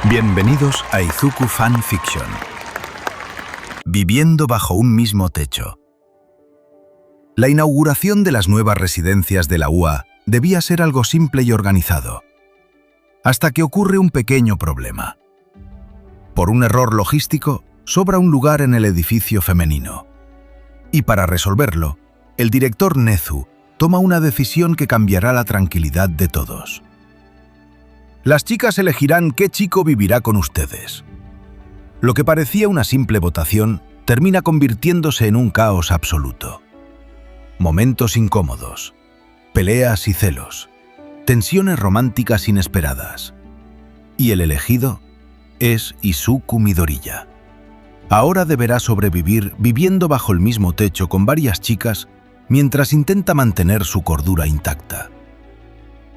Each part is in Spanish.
Bienvenidos a Izuku Fan Fiction. Viviendo bajo un mismo techo. La inauguración de las nuevas residencias de la UA debía ser algo simple y organizado, hasta que ocurre un pequeño problema. Por un error logístico, sobra un lugar en el edificio femenino. Y para resolverlo, el director Nezu toma una decisión que cambiará la tranquilidad de todos. Las chicas elegirán qué chico vivirá con ustedes. Lo que parecía una simple votación termina convirtiéndose en un caos absoluto. Momentos incómodos, peleas y celos, tensiones románticas inesperadas. Y el elegido es Izuku Midoriya. Ahora deberá sobrevivir viviendo bajo el mismo techo con varias chicas mientras intenta mantener su cordura intacta.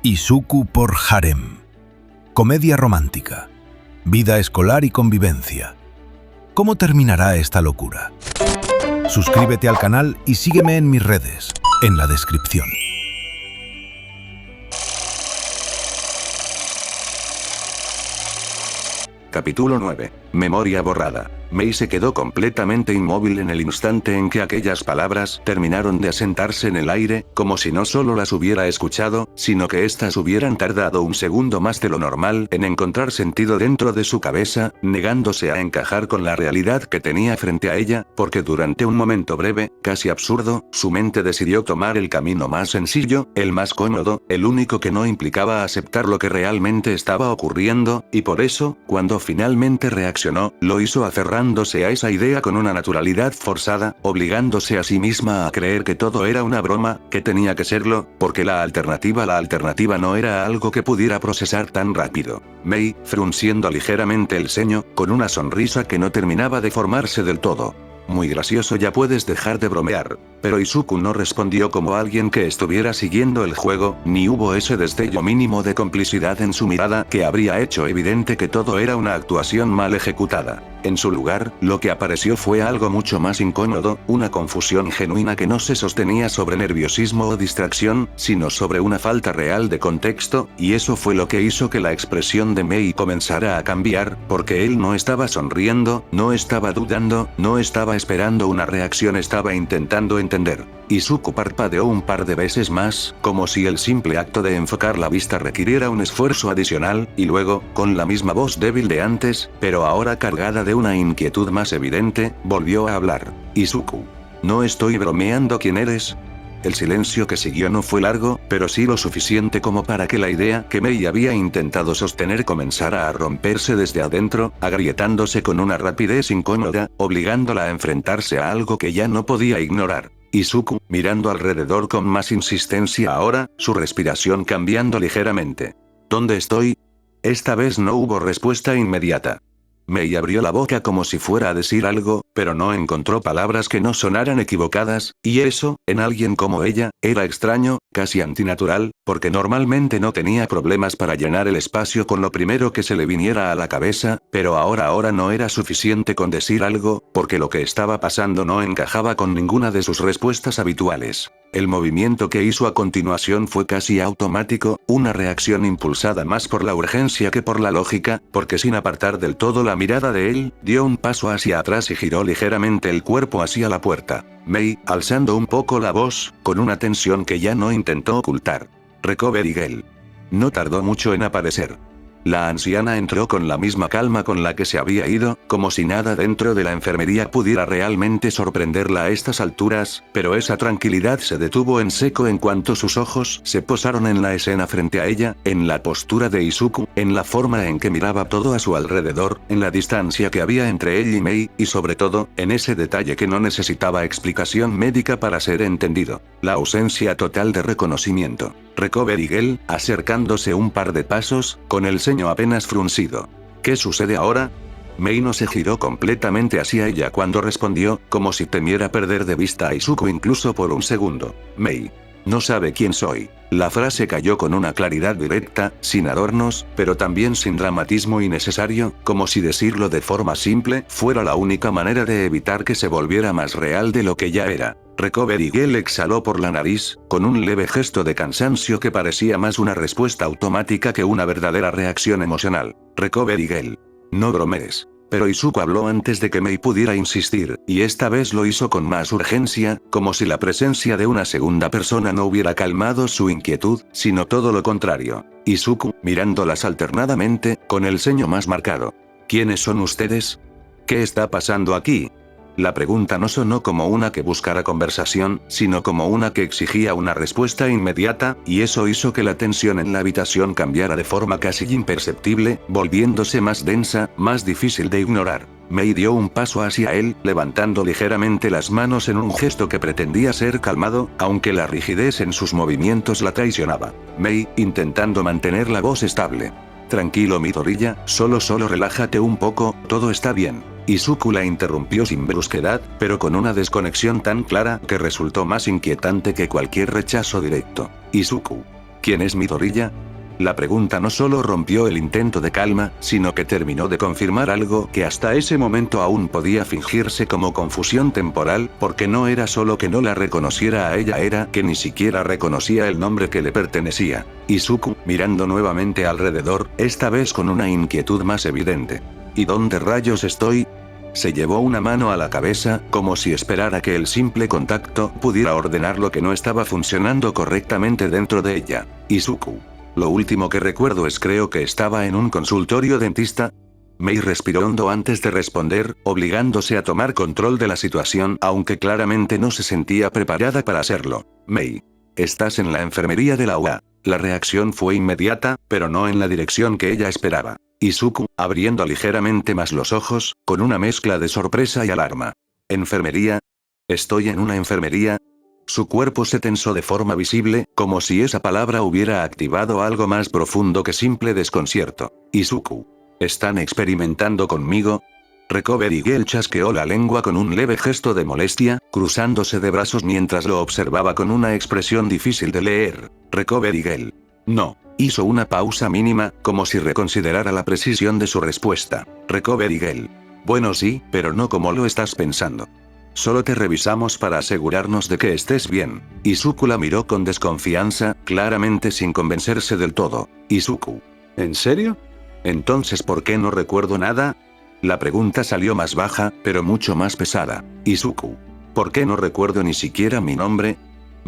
Izuku por Harem. Comedia romántica, vida escolar y convivencia. ¿Cómo terminará esta locura? Suscríbete al canal y sígueme en mis redes, en la descripción. Capítulo 9. Memoria borrada. Mei se quedó completamente inmóvil en el instante en que aquellas palabras terminaron de asentarse en el aire, como si no solo las hubiera escuchado, sino que éstas hubieran tardado un segundo más de lo normal en encontrar sentido dentro de su cabeza, negándose a encajar con la realidad que tenía frente a ella, porque durante un momento breve, casi absurdo, su mente decidió tomar el camino más sencillo, el más cómodo, el único que no implicaba aceptar lo que realmente estaba ocurriendo, y por eso, cuando finalmente reaccionó, lo hizo aferrándose a esa idea con una naturalidad forzada, obligándose a sí misma a creer que todo era una broma, que tenía que serlo, porque la alternativa no era algo que pudiera procesar tan rápido. Mei, frunciendo ligeramente el ceño, con una sonrisa que no terminaba de formarse del todo. Muy gracioso, ya puedes dejar de bromear. Pero Izuku no respondió como alguien que estuviera siguiendo el juego, ni hubo ese destello mínimo de complicidad en su mirada que habría hecho evidente que todo era una actuación mal ejecutada. En su lugar, lo que apareció fue algo mucho más incómodo, una confusión genuina que no se sostenía sobre nerviosismo o distracción, sino sobre una falta real de contexto, y eso fue lo que hizo que la expresión de Mei comenzara a cambiar, porque él no estaba sonriendo, no estaba dudando, no estaba esperando una reacción, estaba intentando entender. Izuku parpadeó un par de veces más, como si el simple acto de enfocar la vista requiriera un esfuerzo adicional, y luego, con la misma voz débil de antes, pero ahora cargada de una inquietud más evidente, volvió a hablar. Izuku. No estoy bromeando, ¿quién eres? El silencio que siguió no fue largo, pero sí lo suficiente como para que la idea que Mei había intentado sostener comenzara a romperse desde adentro, agrietándose con una rapidez incómoda, obligándola a enfrentarse a algo que ya no podía ignorar. Izuku, mirando alrededor con más insistencia ahora, su respiración cambiando ligeramente. ¿Dónde estoy? Esta vez no hubo respuesta inmediata. Mei abrió la boca como si fuera a decir algo, pero no encontró palabras que no sonaran equivocadas, y eso, en alguien como ella, era extraño, casi antinatural, porque normalmente no tenía problemas para llenar el espacio con lo primero que se le viniera a la cabeza, pero ahora no era suficiente con decir algo, porque lo que estaba pasando no encajaba con ninguna de sus respuestas habituales. El movimiento que hizo a continuación fue casi automático, una reacción impulsada más por la urgencia que por la lógica, porque sin apartar del todo la mirada de él, dio un paso hacia atrás y giró ligeramente el cuerpo hacia la puerta. Mei, alzando un poco la voz, con una tensión que ya no intentó ocultar. Recovery Girl. No tardó mucho en aparecer. La anciana entró con la misma calma con la que se había ido, como si nada dentro de la enfermería pudiera realmente sorprenderla a estas alturas, pero esa tranquilidad se detuvo en seco en cuanto sus ojos se posaron en la escena frente a ella, en la postura de Izuku, en la forma en que miraba todo a su alrededor, en la distancia que había entre él y Mei, y sobre todo, en ese detalle que no necesitaba explicación médica para ser entendido: la ausencia total de reconocimiento. Recovery Girl, acercándose un par de pasos, con el ceño apenas fruncido. ¿Qué sucede ahora? Mei no se giró completamente hacia ella cuando respondió, como si temiera perder de vista a Izuku incluso por un segundo. Mei. No sabe quién soy. La frase cayó con una claridad directa, sin adornos, pero también sin dramatismo innecesario, como si decirlo de forma simple fuera la única manera de evitar que se volviera más real de lo que ya era. Recover Eagle exhaló por la nariz, con un leve gesto de cansancio que parecía más una respuesta automática que una verdadera reacción emocional. Recover Eagle. No bromees. Pero Izuku habló antes de que Mei pudiera insistir, y esta vez lo hizo con más urgencia, como si la presencia de una segunda persona no hubiera calmado su inquietud, sino todo lo contrario. Izuku, mirándolas alternadamente, con el ceño más marcado. ¿Quiénes son ustedes? ¿Qué está pasando aquí? La pregunta no sonó como una que buscara conversación, sino como una que exigía una respuesta inmediata, y eso hizo que la tensión en la habitación cambiara de forma casi imperceptible, volviéndose más densa, más difícil de ignorar. Mei dio un paso hacia él, levantando ligeramente las manos en un gesto que pretendía ser calmado, aunque la rigidez en sus movimientos la traicionaba. Mei, intentando mantener la voz estable. Tranquilo Midoriya, solo relájate un poco, todo está bien. Izuku la interrumpió sin brusquedad, pero con una desconexión tan clara que resultó más inquietante que cualquier rechazo directo. Izuku. ¿Quién es Midoriya? La pregunta no solo rompió el intento de calma, sino que terminó de confirmar algo que hasta ese momento aún podía fingirse como confusión temporal, porque no era solo que no la reconociera a ella, era que ni siquiera reconocía el nombre que le pertenecía. Izuku, mirando nuevamente alrededor, esta vez con una inquietud más evidente. ¿Y dónde rayos estoy? Se llevó una mano a la cabeza, como si esperara que el simple contacto pudiera ordenar lo que no estaba funcionando correctamente dentro de ella. Izuku. Lo último que recuerdo es creo que estaba en un consultorio dentista. Mei respiró hondo antes de responder, obligándose a tomar control de la situación, aunque claramente no se sentía preparada para hacerlo. Mei. Estás en la enfermería de la UA. La reacción fue inmediata, pero no en la dirección que ella esperaba. Izuku, abriendo ligeramente más los ojos, con una mezcla de sorpresa y alarma. ¿Enfermería? ¿Estoy en una enfermería? Su cuerpo se tensó de forma visible, como si esa palabra hubiera activado algo más profundo que simple desconcierto. Izuku. ¿Están experimentando conmigo? Recover Eagle chasqueó la lengua con un leve gesto de molestia, cruzándose de brazos mientras lo observaba con una expresión difícil de leer. Recover Eagle. No. Hizo una pausa mínima, como si reconsiderara la precisión de su respuesta. Recover Eagle. Bueno sí, pero no como lo estás pensando. Solo te revisamos para asegurarnos de que estés bien. Izuku la miró con desconfianza, claramente sin convencerse del todo. Izuku. ¿En serio? Entonces ¿por qué no recuerdo nada? La pregunta salió más baja, pero mucho más pesada. Izuku. ¿Por qué no recuerdo ni siquiera mi nombre?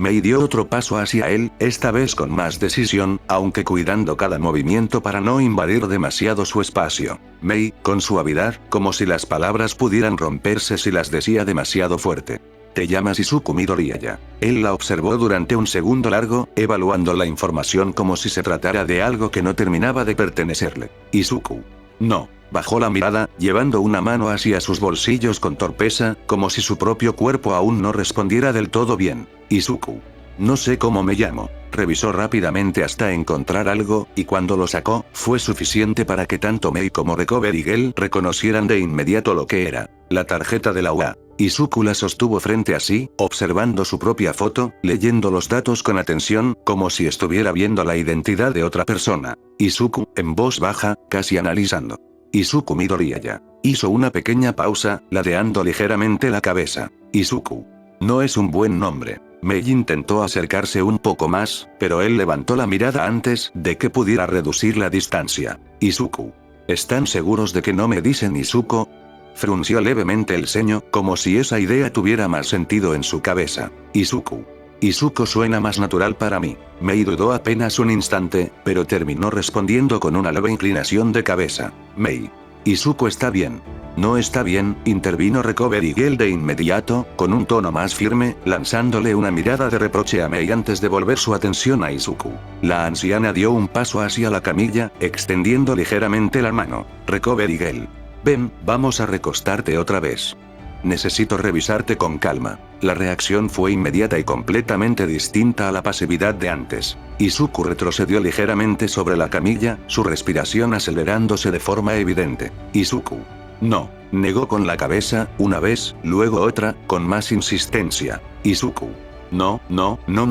Mei dio otro paso hacia él, esta vez con más decisión, aunque cuidando cada movimiento para no invadir demasiado su espacio. Mei, con suavidad, como si las palabras pudieran romperse si las decía demasiado fuerte. Te llamas Izuku Midoriya. Él la observó durante un segundo largo, evaluando la información como si se tratara de algo que no terminaba de pertenecerle. Izuku. No. Bajó la mirada, llevando una mano hacia sus bolsillos con torpeza, como si su propio cuerpo aún no respondiera del todo bien. Izuku. No sé cómo me llamo. Revisó rápidamente hasta encontrar algo, y cuando lo sacó, fue suficiente para que tanto Mei como Recover Eagle reconocieran de inmediato lo que era. La tarjeta de la UA. Izuku la sostuvo frente a sí, observando su propia foto, leyendo los datos con atención, como si estuviera viendo la identidad de otra persona. Izuku, en voz baja, casi analizando. Izuku Midoriya. Hizo una pequeña pausa, ladeando ligeramente la cabeza. Izuku. No es un buen nombre. Mei intentó acercarse un poco más, pero él levantó la mirada antes de que pudiera reducir la distancia. Izuku. ¿Están seguros de que no me dicen Izuku? Frunció levemente el ceño, como si esa idea tuviera más sentido en su cabeza. Izuku. Izuku suena más natural para mí. Mei dudó apenas un instante, pero terminó respondiendo con una leve inclinación de cabeza. Mei. Izuku está bien. No está bien, intervino Recover Eagle de inmediato, con un tono más firme, lanzándole una mirada de reproche a Mei antes de volver su atención a Izuku. La anciana dio un paso hacia la camilla, extendiendo ligeramente la mano. Recover Eagle. Ven, vamos a recostarte otra vez. Necesito revisarte con calma. La reacción fue inmediata y completamente distinta a la pasividad de antes. Izuku retrocedió ligeramente sobre la camilla, su respiración acelerándose de forma evidente. Izuku. No, negó con la cabeza, una vez, luego otra, con más insistencia. Izuku. No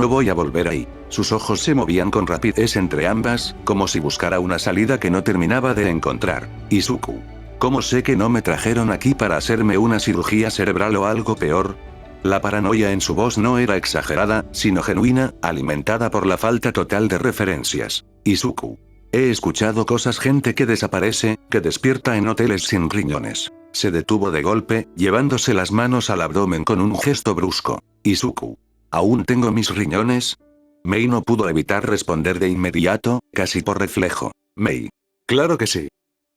voy a volver ahí. Sus ojos se movían con rapidez entre ambas, como si buscara una salida que no terminaba de encontrar. Izuku. ¿Cómo sé que no me trajeron aquí para hacerme una cirugía cerebral o algo peor? La paranoia en su voz no era exagerada, sino genuina, alimentada por la falta total de referencias. Izuku. He escuchado cosas, gente que desaparece, que despierta en hoteles sin riñones. Se detuvo de golpe, llevándose las manos al abdomen con un gesto brusco. Izuku. ¿Aún tengo mis riñones? Mei no pudo evitar responder de inmediato, casi por reflejo. Mei. Claro que sí.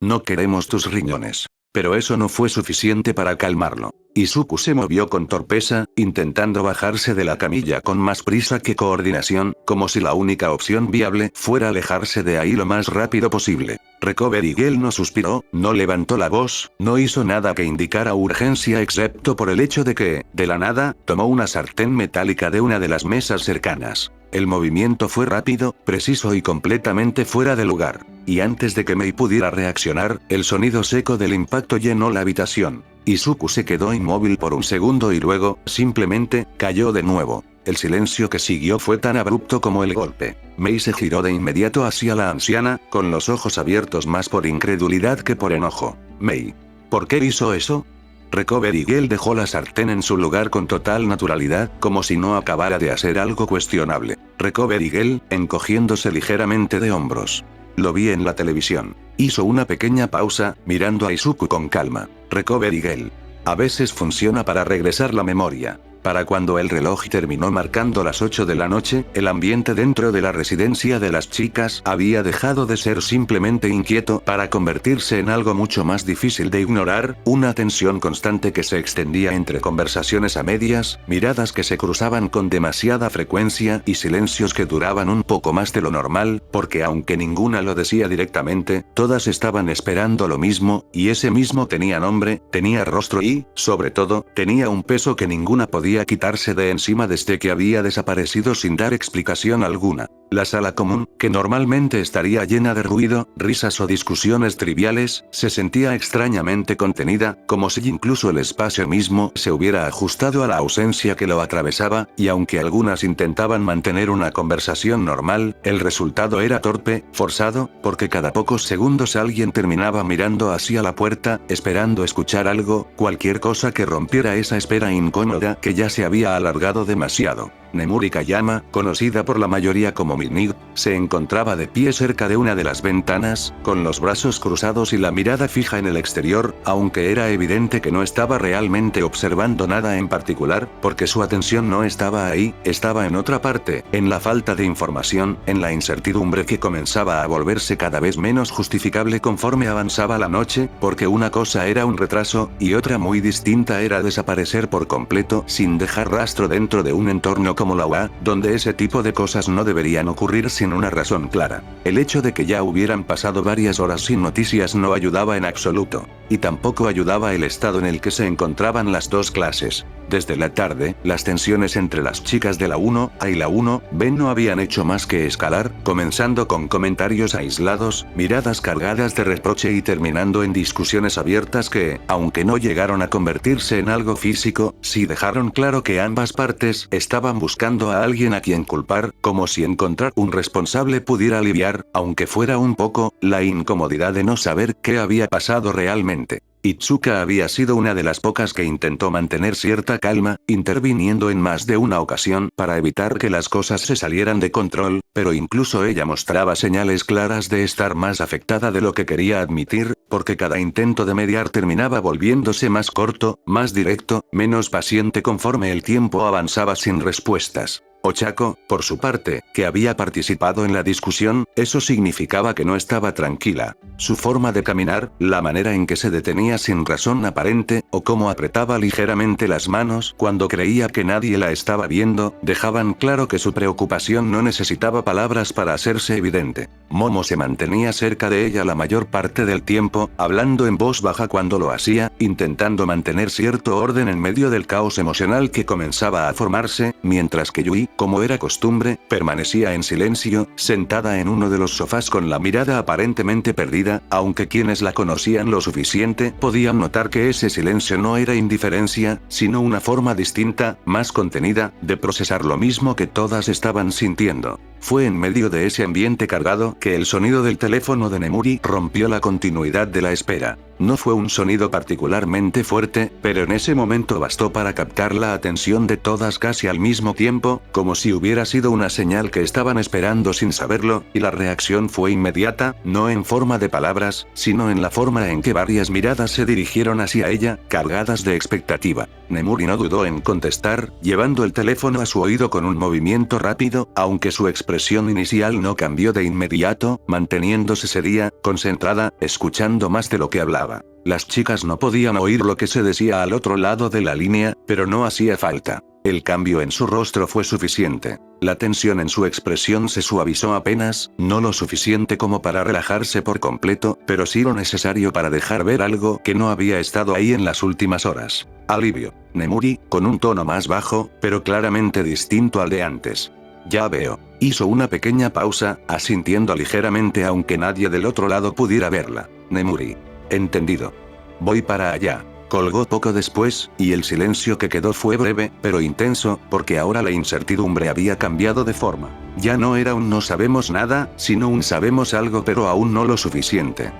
No queremos tus riñones. Pero eso no fue suficiente para calmarlo. Izuku se movió con torpeza, intentando bajarse de la camilla con más prisa que coordinación, como si la única opción viable fuera alejarse de ahí lo más rápido posible. Recovery Girl no suspiró, no levantó la voz, no hizo nada que indicara urgencia excepto por el hecho de que, de la nada, tomó una sartén metálica de una de las mesas cercanas. El movimiento fue rápido, preciso y completamente fuera de lugar. Y antes de que Mei pudiera reaccionar, el sonido seco del impacto llenó la habitación. Izuku se quedó inmóvil por un segundo y luego, simplemente, cayó de nuevo. El silencio que siguió fue tan abrupto como el golpe. Mei se giró de inmediato hacia la anciana, con los ojos abiertos más por incredulidad que por enojo. Mei. ¿Por qué hizo eso? Recovery Girl dejó la sartén en su lugar con total naturalidad, como si no acabara de hacer algo cuestionable. Recovery Girl, encogiéndose ligeramente de hombros. Lo vi en la televisión. Hizo una pequeña pausa, mirando a Izuku con calma. Recovery Girl. A veces funciona para regresar la memoria. Para cuando el reloj terminó marcando las 8 de la noche, el ambiente dentro de la residencia de las chicas había dejado de ser simplemente inquieto para convertirse en algo mucho más difícil de ignorar, una tensión constante que se extendía entre conversaciones a medias, miradas que se cruzaban con demasiada frecuencia y silencios que duraban un poco más de lo normal, porque aunque ninguna lo decía directamente, todas estaban esperando lo mismo, y ese mismo tenía nombre, tenía rostro y, sobre todo, tenía un peso que ninguna podía quitarse de encima desde que había desaparecido sin dar explicación alguna. La sala común, que normalmente estaría llena de ruido, risas o discusiones triviales, se sentía extrañamente contenida, como si incluso el espacio mismo se hubiera ajustado a la ausencia que lo atravesaba, y aunque algunas intentaban mantener una conversación normal, el resultado era torpe, forzado, porque cada pocos segundos alguien terminaba mirando hacia la puerta, esperando escuchar algo, cualquier cosa que rompiera esa espera incómoda que ya se había alargado demasiado. Nemuri Kayama, conocida por la mayoría como Minig, se encontraba de pie cerca de una de las ventanas, con los brazos cruzados y la mirada fija en el exterior, aunque era evidente que no estaba realmente observando nada en particular, porque su atención no estaba ahí, estaba en otra parte, en la falta de información, en la incertidumbre que comenzaba a volverse cada vez menos justificable conforme avanzaba la noche, porque una cosa era un retraso, y otra muy distinta era desaparecer por completo sin dejar rastro dentro de un entorno como la UA, donde ese tipo de cosas no deberían ocurrir sin una razón clara. El hecho de que ya hubieran pasado varias horas sin noticias no ayudaba en absoluto. Y tampoco ayudaba el estado en el que se encontraban las dos clases. Desde la tarde, las tensiones entre las chicas de la 1A y la 1B no habían hecho más que escalar, comenzando con comentarios aislados, miradas cargadas de reproche y terminando en discusiones abiertas que, aunque no llegaron a convertirse en algo físico, sí dejaron claro que ambas partes estaban buscando a alguien a quien culpar, como si encontrar un responsable pudiera aliviar, aunque fuera un poco, la incomodidad de no saber qué había pasado realmente. Itsuka había sido una de las pocas que intentó mantener cierta calma, interviniendo en más de una ocasión para evitar que las cosas se salieran de control, pero incluso ella mostraba señales claras de estar más afectada de lo que quería admitir, porque cada intento de mediar terminaba volviéndose más corto, más directo, menos paciente conforme el tiempo avanzaba sin respuestas. Ochako, por su parte, que había participado en la discusión, eso significaba que no estaba tranquila. Su forma de caminar, la manera en que se detenía sin razón aparente, o cómo apretaba ligeramente las manos cuando creía que nadie la estaba viendo, dejaban claro que su preocupación no necesitaba palabras para hacerse evidente. Momo se mantenía cerca de ella la mayor parte del tiempo, hablando en voz baja cuando lo hacía, intentando mantener cierto orden en medio del caos emocional que comenzaba a formarse, mientras que Yui, como era costumbre, permanecía en silencio, sentada en uno de los sofás con la mirada aparentemente perdida, aunque quienes la conocían lo suficiente podían notar que ese silencio no era indiferencia, sino una forma distinta, más contenida, de procesar lo mismo que todas estaban sintiendo. Fue en medio de ese ambiente cargado que el sonido del teléfono de Nemuri rompió la continuidad de la espera. No fue un sonido particularmente fuerte, pero en ese momento bastó para captar la atención de todas casi al mismo tiempo, como si hubiera sido una señal que estaban esperando sin saberlo, y la reacción fue inmediata, no en forma de palabras, sino en la forma en que varias miradas se dirigieron hacia ella, cargadas de expectativa. Nemuri no dudó en contestar, llevando el teléfono a su oído con un movimiento rápido, aunque su expresión inicial no cambió de inmediato, manteniéndose seria, concentrada, escuchando más de lo que hablaba. Las chicas no podían oír lo que se decía al otro lado de la línea, pero no hacía falta. El cambio en su rostro fue suficiente. La tensión en su expresión se suavizó apenas, no lo suficiente como para relajarse por completo, pero sí lo necesario para dejar ver algo que no había estado ahí en las últimas horas. Alivio. Nemuri, con un tono más bajo, pero claramente distinto al de antes. Ya veo. Hizo una pequeña pausa, asintiendo ligeramente aunque nadie del otro lado pudiera verla. Nemuri. Entendido. Voy para allá. Colgó poco después, y el silencio que quedó fue breve, pero intenso, porque ahora la incertidumbre había cambiado de forma. Ya no era un no sabemos nada, sino un sabemos algo pero aún no lo suficiente.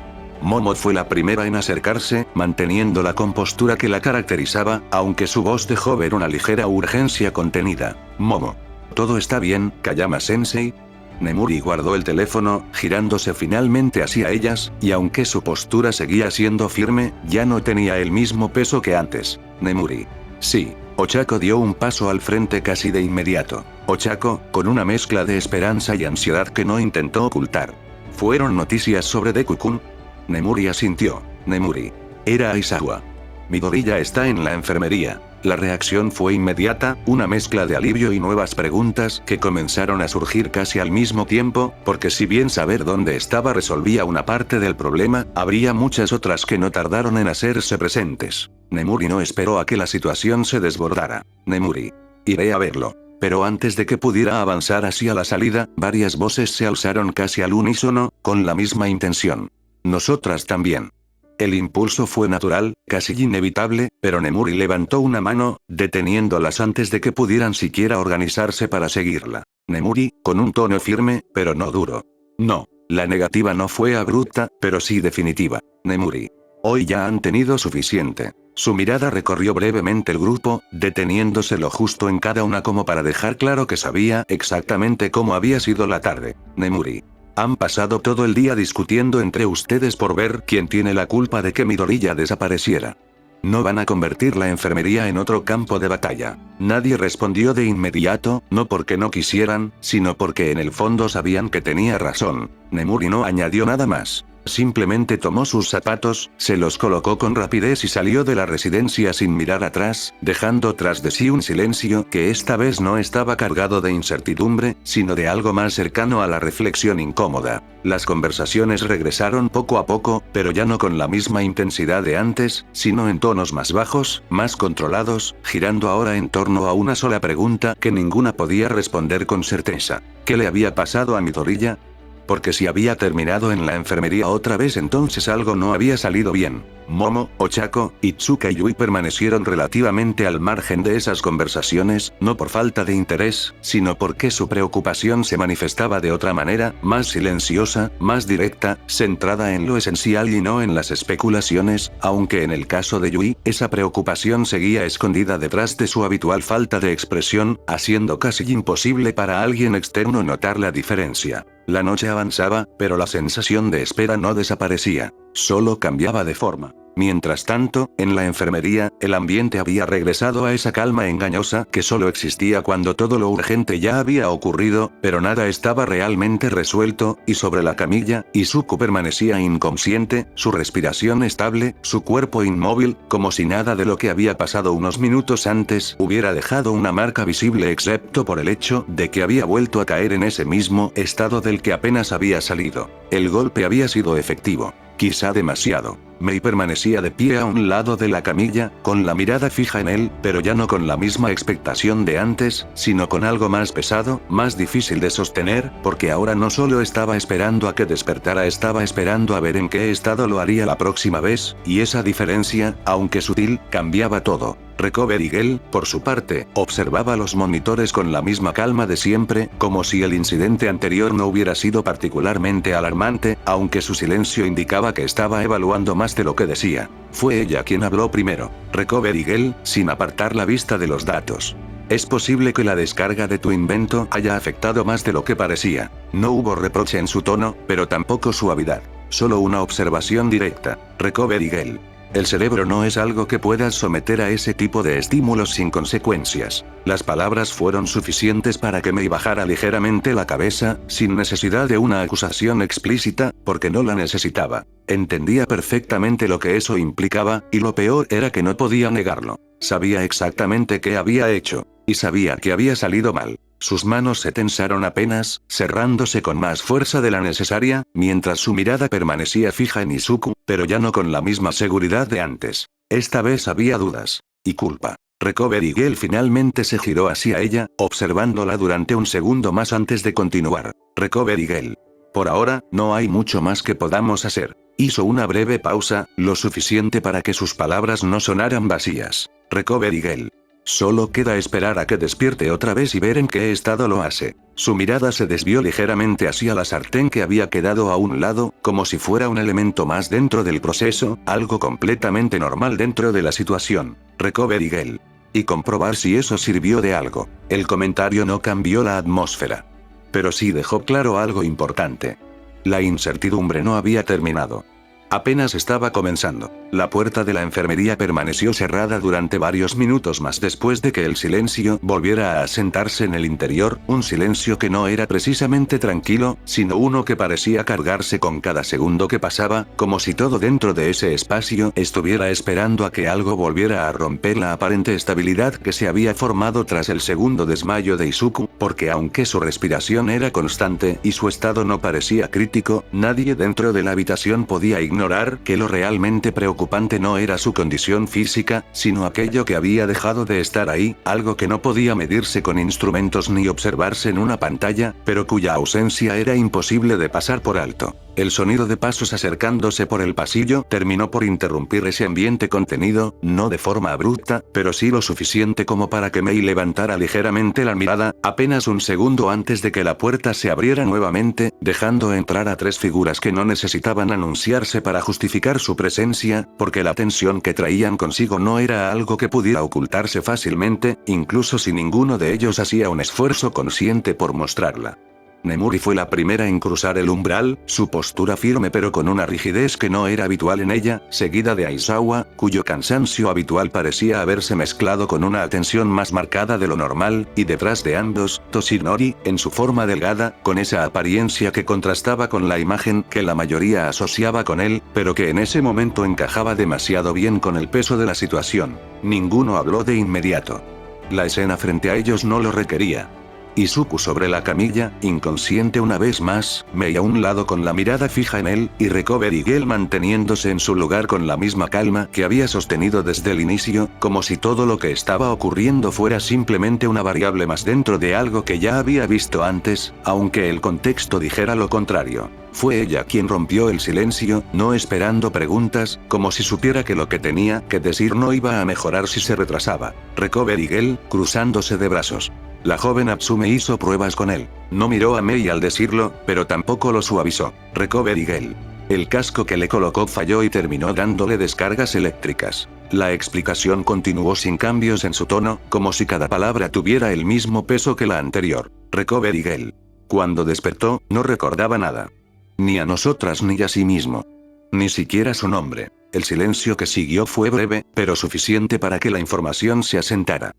Momo fue la primera en acercarse, manteniendo la compostura que la caracterizaba, aunque su voz dejó ver una ligera urgencia contenida. Momo. ¿Todo está bien, Kayama-sensei? Nemuri guardó el teléfono, girándose finalmente hacia ellas, y aunque su postura seguía siendo firme, ya no tenía el mismo peso que antes. Nemuri. Sí. Ochako dio un paso al frente casi de inmediato. Ochako, con una mezcla de esperanza y ansiedad que no intentó ocultar. ¿Fueron noticias sobre Deku-kun? Nemuri asintió. Nemuri. Era Aizawa. Midoriya está en la enfermería. La reacción fue inmediata, una mezcla de alivio y nuevas preguntas que comenzaron a surgir casi al mismo tiempo, porque si bien saber dónde estaba resolvía una parte del problema, habría muchas otras que no tardaron en hacerse presentes. Nemuri no esperó a que la situación se desbordara. Nemuri. Iré a verlo. Pero antes de que pudiera avanzar hacia la salida, varias voces se alzaron casi al unísono, con la misma intención. Nosotras también. El impulso fue natural, casi inevitable, pero Nemuri levantó una mano, deteniéndolas antes de que pudieran siquiera organizarse para seguirla. Nemuri, con un tono firme, pero no duro. No, la negativa no fue abrupta, pero sí definitiva. Nemuri. Hoy ya han tenido suficiente. Su mirada recorrió brevemente el grupo, deteniéndose lo justo en cada una como para dejar claro que sabía exactamente cómo había sido la tarde. Nemuri. Han pasado todo el día discutiendo entre ustedes por ver quién tiene la culpa de que Midoriya desapareciera. No van a convertir la enfermería en otro campo de batalla. Nadie respondió de inmediato, no porque no quisieran, sino porque en el fondo sabían que tenía razón. Nemuri no añadió nada más. Simplemente tomó sus zapatos, se los colocó con rapidez y salió de la residencia sin mirar atrás, dejando tras de sí un silencio que esta vez no estaba cargado de incertidumbre, sino de algo más cercano a la reflexión incómoda. Las conversaciones regresaron poco a poco, pero ya no con la misma intensidad de antes, sino en tonos más bajos, más controlados, girando ahora en torno a una sola pregunta que ninguna podía responder con certeza. ¿Qué le había pasado a Midoriya? Porque si había terminado en la enfermería otra vez entonces algo no había salido bien. Momo, Ochako, Itsuka y Yui permanecieron relativamente al margen de esas conversaciones, no por falta de interés, sino porque su preocupación se manifestaba de otra manera, más silenciosa, más directa, centrada en lo esencial y no en las especulaciones, aunque en el caso de Yui, esa preocupación seguía escondida detrás de su habitual falta de expresión, haciendo casi imposible para alguien externo notar la diferencia. La noche avanzaba, pero la sensación de espera no desaparecía, solo cambiaba de forma. Mientras tanto, en la enfermería, el ambiente había regresado a esa calma engañosa que solo existía cuando todo lo urgente ya había ocurrido, pero nada estaba realmente resuelto, y sobre la camilla, Izuku permanecía inconsciente, su respiración estable, su cuerpo inmóvil, como si nada de lo que había pasado unos minutos antes hubiera dejado una marca visible excepto por el hecho de que había vuelto a caer en ese mismo estado del que apenas había salido. El golpe había sido efectivo. Quizá demasiado. Mei permanecía de pie a un lado de la camilla, con la mirada fija en él, pero ya no con la misma expectación de antes, sino con algo más pesado, más difícil de sostener, porque ahora no solo estaba esperando a que despertara, estaba esperando a ver en qué estado lo haría la próxima vez, y esa diferencia, aunque sutil, cambiaba todo. Recovery Girl, por su parte, observaba los monitores con la misma calma de siempre, como si el incidente anterior no hubiera sido particularmente alarmante, aunque su silencio indicaba que estaba evaluando más de lo que decía. Fue ella quien habló primero. Recovery Girl, sin apartar la vista de los datos. Es posible que la descarga de tu invento haya afectado más de lo que parecía. No hubo reproche en su tono, pero tampoco suavidad. Solo una observación directa. Recovery Girl. El cerebro no es algo que puedas someter a ese tipo de estímulos sin consecuencias. Las palabras fueron suficientes para que me bajara ligeramente la cabeza, sin necesidad de una acusación explícita, porque no la necesitaba. Entendía perfectamente lo que eso implicaba, y lo peor era que no podía negarlo. Sabía exactamente qué había hecho, y sabía que había salido mal. Sus manos se tensaron apenas, cerrándose con más fuerza de la necesaria, mientras su mirada permanecía fija en Izuku, pero ya no con la misma seguridad de antes. Esta vez había dudas. Y culpa. Recovery Girl finalmente se giró hacia ella, observándola durante un segundo más antes de continuar. Recovery Girl. Por ahora, no hay mucho más que podamos hacer. Hizo una breve pausa, lo suficiente para que sus palabras no sonaran vacías. Recovery Girl. Solo queda esperar a que despierte otra vez y ver en qué estado lo hace. Su mirada se desvió ligeramente hacia la sartén que había quedado a un lado, como si fuera un elemento más dentro del proceso, algo completamente normal dentro de la situación. Recovery Girl. Y comprobar si eso sirvió de algo. El comentario no cambió la atmósfera. Pero sí dejó claro algo importante. La incertidumbre no había terminado. Apenas estaba comenzando. La puerta de la enfermería permaneció cerrada durante varios minutos más después de que el silencio volviera a asentarse en el interior, un silencio que no era precisamente tranquilo, sino uno que parecía cargarse con cada segundo que pasaba, como si todo dentro de ese espacio estuviera esperando a que algo volviera a romper la aparente estabilidad que se había formado tras el segundo desmayo de Izuku, porque aunque su respiración era constante y su estado no parecía crítico, nadie dentro de la habitación podía ignorar que lo realmente preocupante no era su condición física, sino aquello que había dejado de estar ahí, algo que no podía medirse con instrumentos ni observarse en una pantalla, pero cuya ausencia era imposible de pasar por alto. El sonido de pasos acercándose por el pasillo terminó por interrumpir ese ambiente contenido, no de forma abrupta, pero sí lo suficiente como para que Mei levantara ligeramente la mirada, apenas un segundo antes de que la puerta se abriera nuevamente, dejando entrar a tres figuras que no necesitaban anunciarse para justificar su presencia, porque la tensión que traían consigo no era algo que pudiera ocultarse fácilmente, incluso si ninguno de ellos hacía un esfuerzo consciente por mostrarla. Nemuri fue la primera en cruzar el umbral, su postura firme pero con una rigidez que no era habitual en ella, seguida de Aizawa, cuyo cansancio habitual parecía haberse mezclado con una atención más marcada de lo normal, y detrás de ambos, Toshinori, en su forma delgada, con esa apariencia que contrastaba con la imagen que la mayoría asociaba con él, pero que en ese momento encajaba demasiado bien con el peso de la situación. Ninguno habló de inmediato. La escena frente a ellos no lo requería. Izuku sobre la camilla, inconsciente una vez más, Mei a un lado con la mirada fija en él, y Recovery Girl manteniéndose en su lugar con la misma calma que había sostenido desde el inicio, como si todo lo que estaba ocurriendo fuera simplemente una variable más dentro de algo que ya había visto antes, aunque el contexto dijera lo contrario. Fue ella quien rompió el silencio, no esperando preguntas, como si supiera que lo que tenía que decir no iba a mejorar si se retrasaba. Recovery Girl, cruzándose de brazos. La joven Atsume hizo pruebas con él. No miró a Mei al decirlo, pero tampoco lo suavizó. Recovery Girl. El casco que le colocó falló y terminó dándole descargas eléctricas. La explicación continuó sin cambios en su tono, como si cada palabra tuviera el mismo peso que la anterior. Recovery Girl. Cuando despertó, no recordaba nada. Ni a nosotras ni a sí mismo. Ni siquiera su nombre. El silencio que siguió fue breve, pero suficiente para que la información se asentara.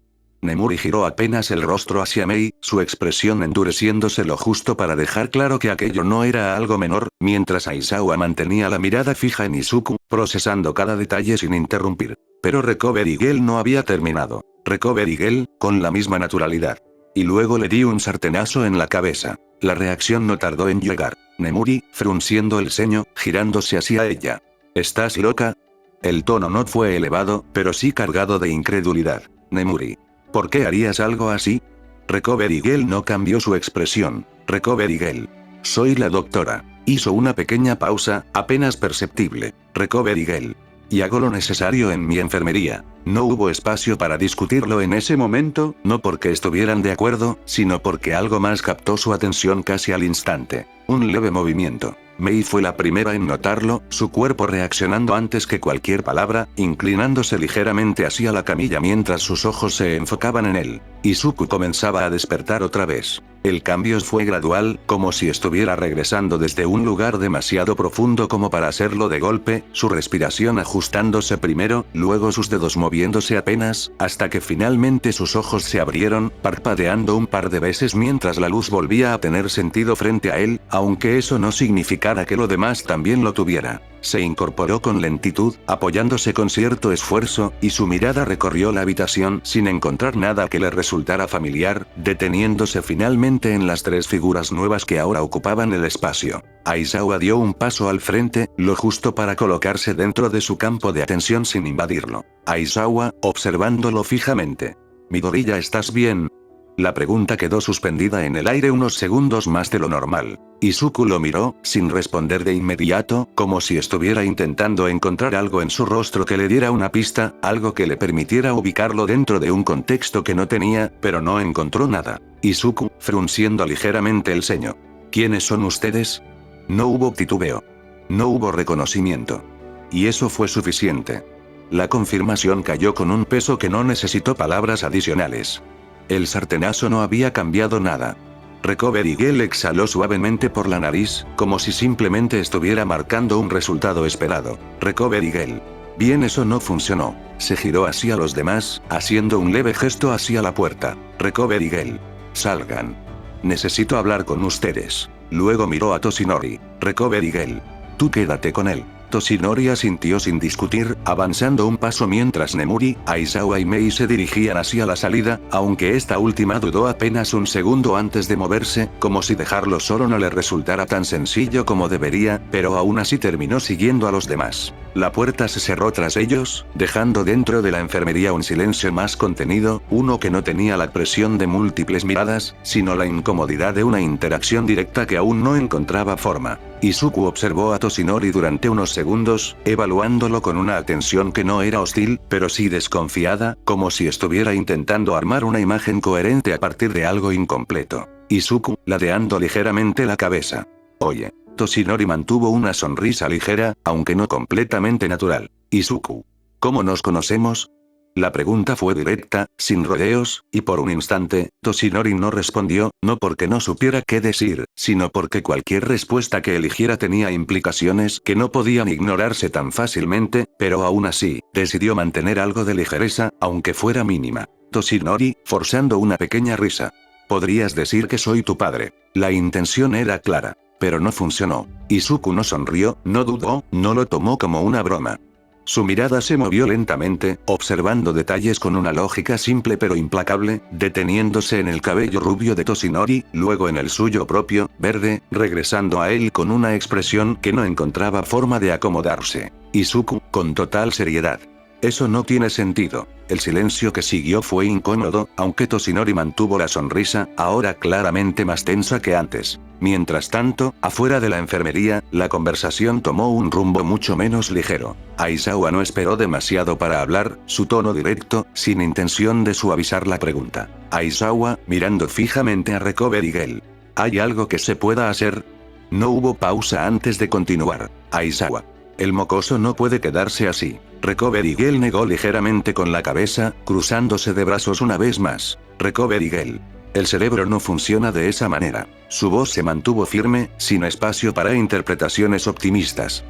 Nemuri giró apenas el rostro hacia Mei, su expresión endureciéndose lo justo para dejar claro que aquello no era algo menor, mientras Aizawa mantenía la mirada fija en Izuku, procesando cada detalle sin interrumpir. Pero Recovery Girl no había terminado. Recovery Girl, con la misma naturalidad. Y luego le di un sartenazo en la cabeza. La reacción no tardó en llegar. Nemuri, frunciendo el ceño, girándose hacia ella. ¿Estás loca? El tono no fue elevado, pero sí cargado de incredulidad. Nemuri. ¿Por qué harías algo así? Recovery Girl no cambió su expresión. Recovery Girl. Soy la doctora. Hizo una pequeña pausa, apenas perceptible. Recovery Girl. Y hago lo necesario en mi enfermería. No hubo espacio para discutirlo en ese momento, no porque estuvieran de acuerdo, sino porque algo más captó su atención casi al instante. Un leve movimiento. Mei fue la primera en notarlo, su cuerpo reaccionando antes que cualquier palabra, inclinándose ligeramente hacia la camilla mientras sus ojos se enfocaban en él. Izuku comenzaba a despertar otra vez. El cambio fue gradual, como si estuviera regresando desde un lugar demasiado profundo como para hacerlo de golpe, su respiración ajustándose primero, luego sus dedos moviéndose apenas, hasta que finalmente sus ojos se abrieron, parpadeando un par de veces mientras la luz volvía a tener sentido frente a él, aunque eso no significara que lo demás también lo tuviera. Se incorporó con lentitud, apoyándose con cierto esfuerzo, y su mirada recorrió la habitación sin encontrar nada que le resultara familiar, deteniéndose finalmente en las tres figuras nuevas que ahora ocupaban el espacio. Aizawa dio un paso al frente, lo justo para colocarse dentro de su campo de atención sin invadirlo. Aizawa, observándolo fijamente. «Midoriya, ¿estás bien?» La pregunta quedó suspendida en el aire unos segundos más de lo normal. Izuku lo miró, sin responder de inmediato, como si estuviera intentando encontrar algo en su rostro que le diera una pista, algo que le permitiera ubicarlo dentro de un contexto que no tenía, pero no encontró nada. Izuku, frunciendo ligeramente el ceño. ¿Quiénes son ustedes? No hubo titubeo. No hubo reconocimiento. Y eso fue suficiente. La confirmación cayó con un peso que no necesitó palabras adicionales. El sartenazo no había cambiado nada. Recovery Girl exhaló suavemente por la nariz, como si simplemente estuviera marcando un resultado esperado. Recovery Girl. Bien, eso no funcionó. Se giró hacia los demás, haciendo un leve gesto hacia la puerta. Recovery Girl. Salgan. Necesito hablar con ustedes. Luego miró a Toshinori. Recovery Girl. Tú quédate con él. Toshinori asintió sin discutir, avanzando un paso mientras Nemuri, Aizawa y Mei se dirigían hacia la salida, aunque esta última dudó apenas un segundo antes de moverse, como si dejarlo solo no le resultara tan sencillo como debería, pero aún así terminó siguiendo a los demás. La puerta se cerró tras ellos, dejando dentro de la enfermería un silencio más contenido, uno que no tenía la presión de múltiples miradas, sino la incomodidad de una interacción directa que aún no encontraba forma. Izuku observó a Toshinori durante unos segundos, evaluándolo con una atención que no era hostil, pero sí desconfiada, como si estuviera intentando armar una imagen coherente a partir de algo incompleto. Izuku, ladeando ligeramente la cabeza. Oye. Toshinori mantuvo una sonrisa ligera, aunque no completamente natural. Izuku. ¿Cómo nos conocemos? La pregunta fue directa, sin rodeos, y por un instante, Toshinori no respondió, no porque no supiera qué decir, sino porque cualquier respuesta que eligiera tenía implicaciones que no podían ignorarse tan fácilmente, pero aún así, decidió mantener algo de ligereza, aunque fuera mínima. Toshinori, forzando una pequeña risa. Podrías decir que soy tu padre. La intención era clara. Pero no funcionó. Izuku no sonrió, no dudó, no lo tomó como una broma. Su mirada se movió lentamente, observando detalles con una lógica simple pero implacable, deteniéndose en el cabello rubio de Toshinori, luego en el suyo propio, verde, regresando a él con una expresión que no encontraba forma de acomodarse. Izuku, con total seriedad. Eso no tiene sentido. El silencio que siguió fue incómodo, aunque Toshinori mantuvo la sonrisa, ahora claramente más tensa que antes. Mientras tanto, afuera de la enfermería, la conversación tomó un rumbo mucho menos ligero. Aizawa no esperó demasiado para hablar, su tono directo, sin intención de suavizar la pregunta. Aizawa, mirando fijamente a Recovery Girl. ¿Hay algo que se pueda hacer? No hubo pausa antes de continuar. Aizawa. El mocoso no puede quedarse así. Recovery Girl negó ligeramente con la cabeza, cruzándose de brazos una vez más. Recovery Girl. El cerebro no funciona de esa manera. Su voz se mantuvo firme, sin espacio para interpretaciones optimistas.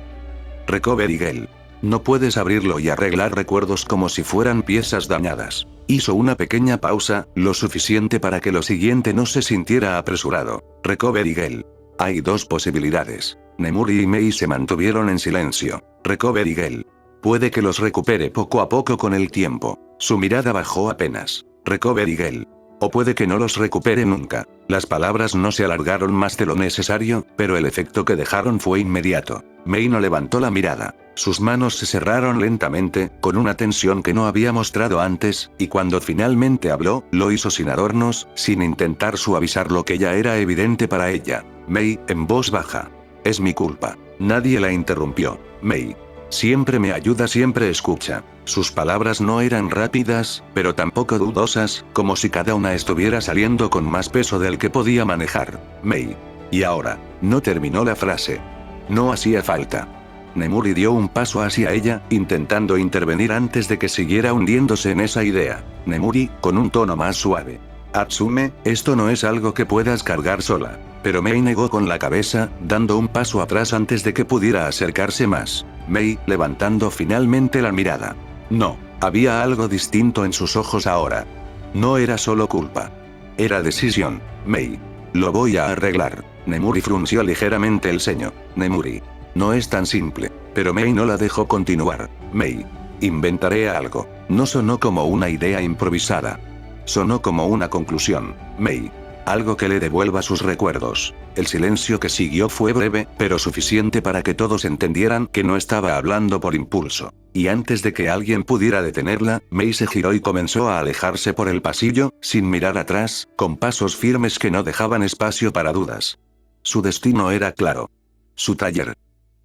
Recovery Girl. No puedes abrirlo y arreglar recuerdos como si fueran piezas dañadas. Hizo una pequeña pausa, lo suficiente para que lo siguiente no se sintiera apresurado. Recovery Girl. Hay dos posibilidades. Nemuri y Mei se mantuvieron en silencio. Recovery Girl. Puede que los recupere poco a poco con el tiempo. Su mirada bajó apenas. Recovery Girl. O puede que no los recupere nunca. Las palabras no se alargaron más de lo necesario, pero el efecto que dejaron fue inmediato. Mei no levantó la mirada. Sus manos se cerraron lentamente, con una tensión que no había mostrado antes, y cuando finalmente habló, lo hizo sin adornos, sin intentar suavizar lo que ya era evidente para ella. Mei, en voz baja. Es mi culpa. Nadie la interrumpió. Mei. Siempre me ayuda, siempre escucha. Sus palabras no eran rápidas, pero tampoco dudosas, como si cada una estuviera saliendo con más peso del que podía manejar. Mei. Y ahora, no terminó la frase. No hacía falta. Nemuri dio un paso hacia ella, intentando intervenir antes de que siguiera hundiéndose en esa idea. Nemuri, con un tono más suave. Atsume, esto no es algo que puedas cargar sola. Pero Mei negó con la cabeza, dando un paso atrás antes de que pudiera acercarse más. Mei, levantando finalmente la mirada. No, había algo distinto en sus ojos ahora. No era solo culpa. Era decisión. Mei. Lo voy a arreglar. Nemuri frunció ligeramente el ceño. Nemuri. No es tan simple. Pero Mei no la dejó continuar. Mei. Inventaré algo. No sonó como una idea improvisada. Sonó como una conclusión. Mei. Algo que le devuelva sus recuerdos. El silencio que siguió fue breve, pero suficiente para que todos entendieran que no estaba hablando por impulso. Y antes de que alguien pudiera detenerla, Mei se giró y comenzó a alejarse por el pasillo, sin mirar atrás, con pasos firmes que no dejaban espacio para dudas. Su destino era claro. Su taller.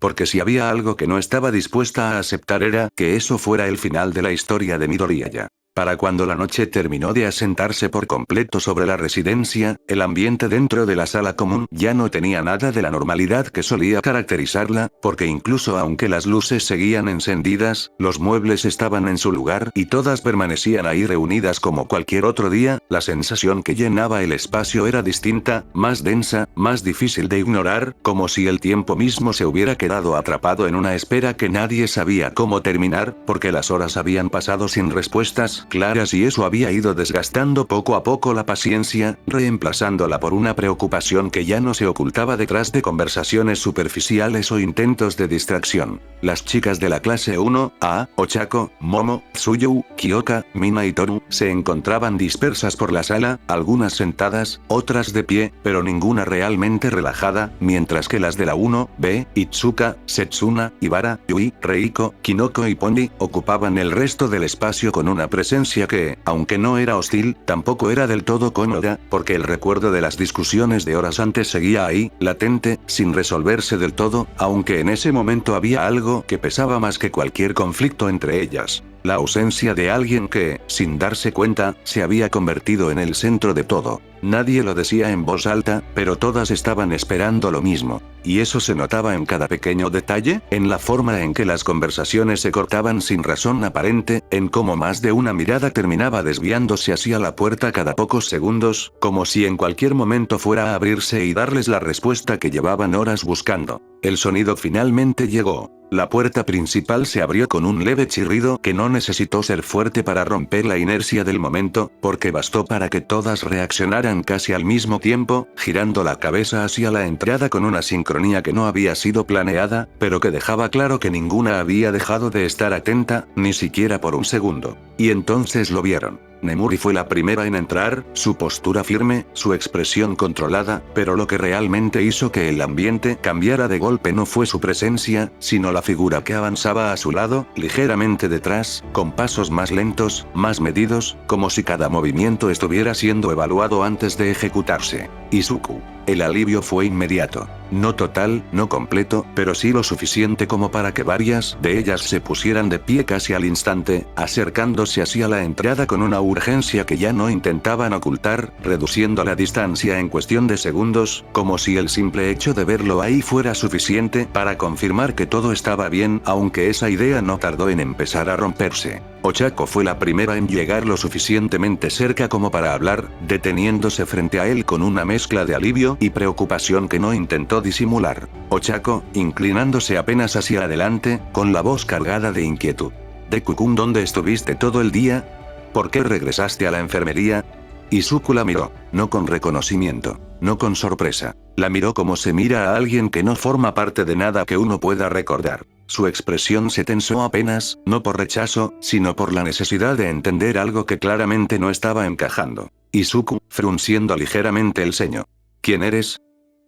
Porque si había algo que no estaba dispuesta a aceptar era que eso fuera el final de la historia de Midoriya. Para cuando la noche terminó de asentarse por completo sobre la residencia, el ambiente dentro de la sala común ya no tenía nada de la normalidad que solía caracterizarla, porque incluso aunque las luces seguían encendidas, los muebles estaban en su lugar y todas permanecían ahí reunidas como cualquier otro día, la sensación que llenaba el espacio era distinta, más densa, más difícil de ignorar, como si el tiempo mismo se hubiera quedado atrapado en una espera que nadie sabía cómo terminar, porque las horas habían pasado sin respuestas claras y eso había ido desgastando poco a poco la paciencia, reemplazándola por una preocupación que ya no se ocultaba detrás de conversaciones superficiales o intentos de distracción. Las chicas de la clase 1A, Ochako, Momo, Tsuyu, Kyoka, Mina y Toru, se encontraban dispersas por la sala, algunas sentadas, otras de pie, pero ninguna realmente relajada, mientras que las de la 1B, Itsuka, Setsuna, Ibara, Yui, Reiko, Kinoko y Pony, ocupaban el resto del espacio con una presencia que, aunque no era hostil, tampoco era del todo cómoda, porque el recuerdo de las discusiones de horas antes seguía ahí, latente, sin resolverse del todo, aunque en ese momento había algo que pesaba más que cualquier conflicto entre ellas. La ausencia de alguien que, sin darse cuenta, se había convertido en el centro de todo. Nadie lo decía en voz alta, pero todas estaban esperando lo mismo. Y eso se notaba en cada pequeño detalle, en la forma en que las conversaciones se cortaban sin razón aparente, en cómo más de una mirada terminaba desviándose hacia la puerta cada pocos segundos, como si en cualquier momento fuera a abrirse y darles la respuesta que llevaban horas buscando. El sonido finalmente llegó. La puerta principal se abrió con un leve chirrido que no necesitó ser fuerte para romper la inercia del momento, porque bastó para que todas reaccionaran casi al mismo tiempo, girando la cabeza hacia la entrada con una sincronía que no había sido planeada, pero que dejaba claro que ninguna había dejado de estar atenta, ni siquiera por un segundo. Y entonces lo vieron. Nemuri fue la primera en entrar, su postura firme, su expresión controlada, pero lo que realmente hizo que el ambiente cambiara de golpe no fue su presencia, sino la figura que avanzaba a su lado, ligeramente detrás, con pasos más lentos, más medidos, como si cada movimiento estuviera siendo evaluado antes de ejecutarse. Izuku. El alivio fue inmediato. No total, no completo, pero sí lo suficiente como para que varias de ellas se pusieran de pie casi al instante, acercándose hacia la entrada con una urgencia que ya no intentaban ocultar, reduciendo la distancia en cuestión de segundos, como si el simple hecho de verlo ahí fuera suficiente para confirmar que todo estaba bien, aunque esa idea no tardó en empezar a romperse. Ochako fue la primera en llegar lo suficientemente cerca como para hablar, deteniéndose frente a él con una mezcla de alivio y preocupación que no intentó disimular. Ochako, inclinándose apenas hacia adelante, con la voz cargada de inquietud. ¿Deku-kun, dónde estuviste todo el día? ¿Por qué regresaste a la enfermería? Izuku la miró, no con reconocimiento, no con sorpresa. La miró como se mira a alguien que no forma parte de nada que uno pueda recordar. Su expresión se tensó apenas, no por rechazo, sino por la necesidad de entender algo que claramente no estaba encajando. Izuku, frunciendo ligeramente el ceño. ¿Quién eres?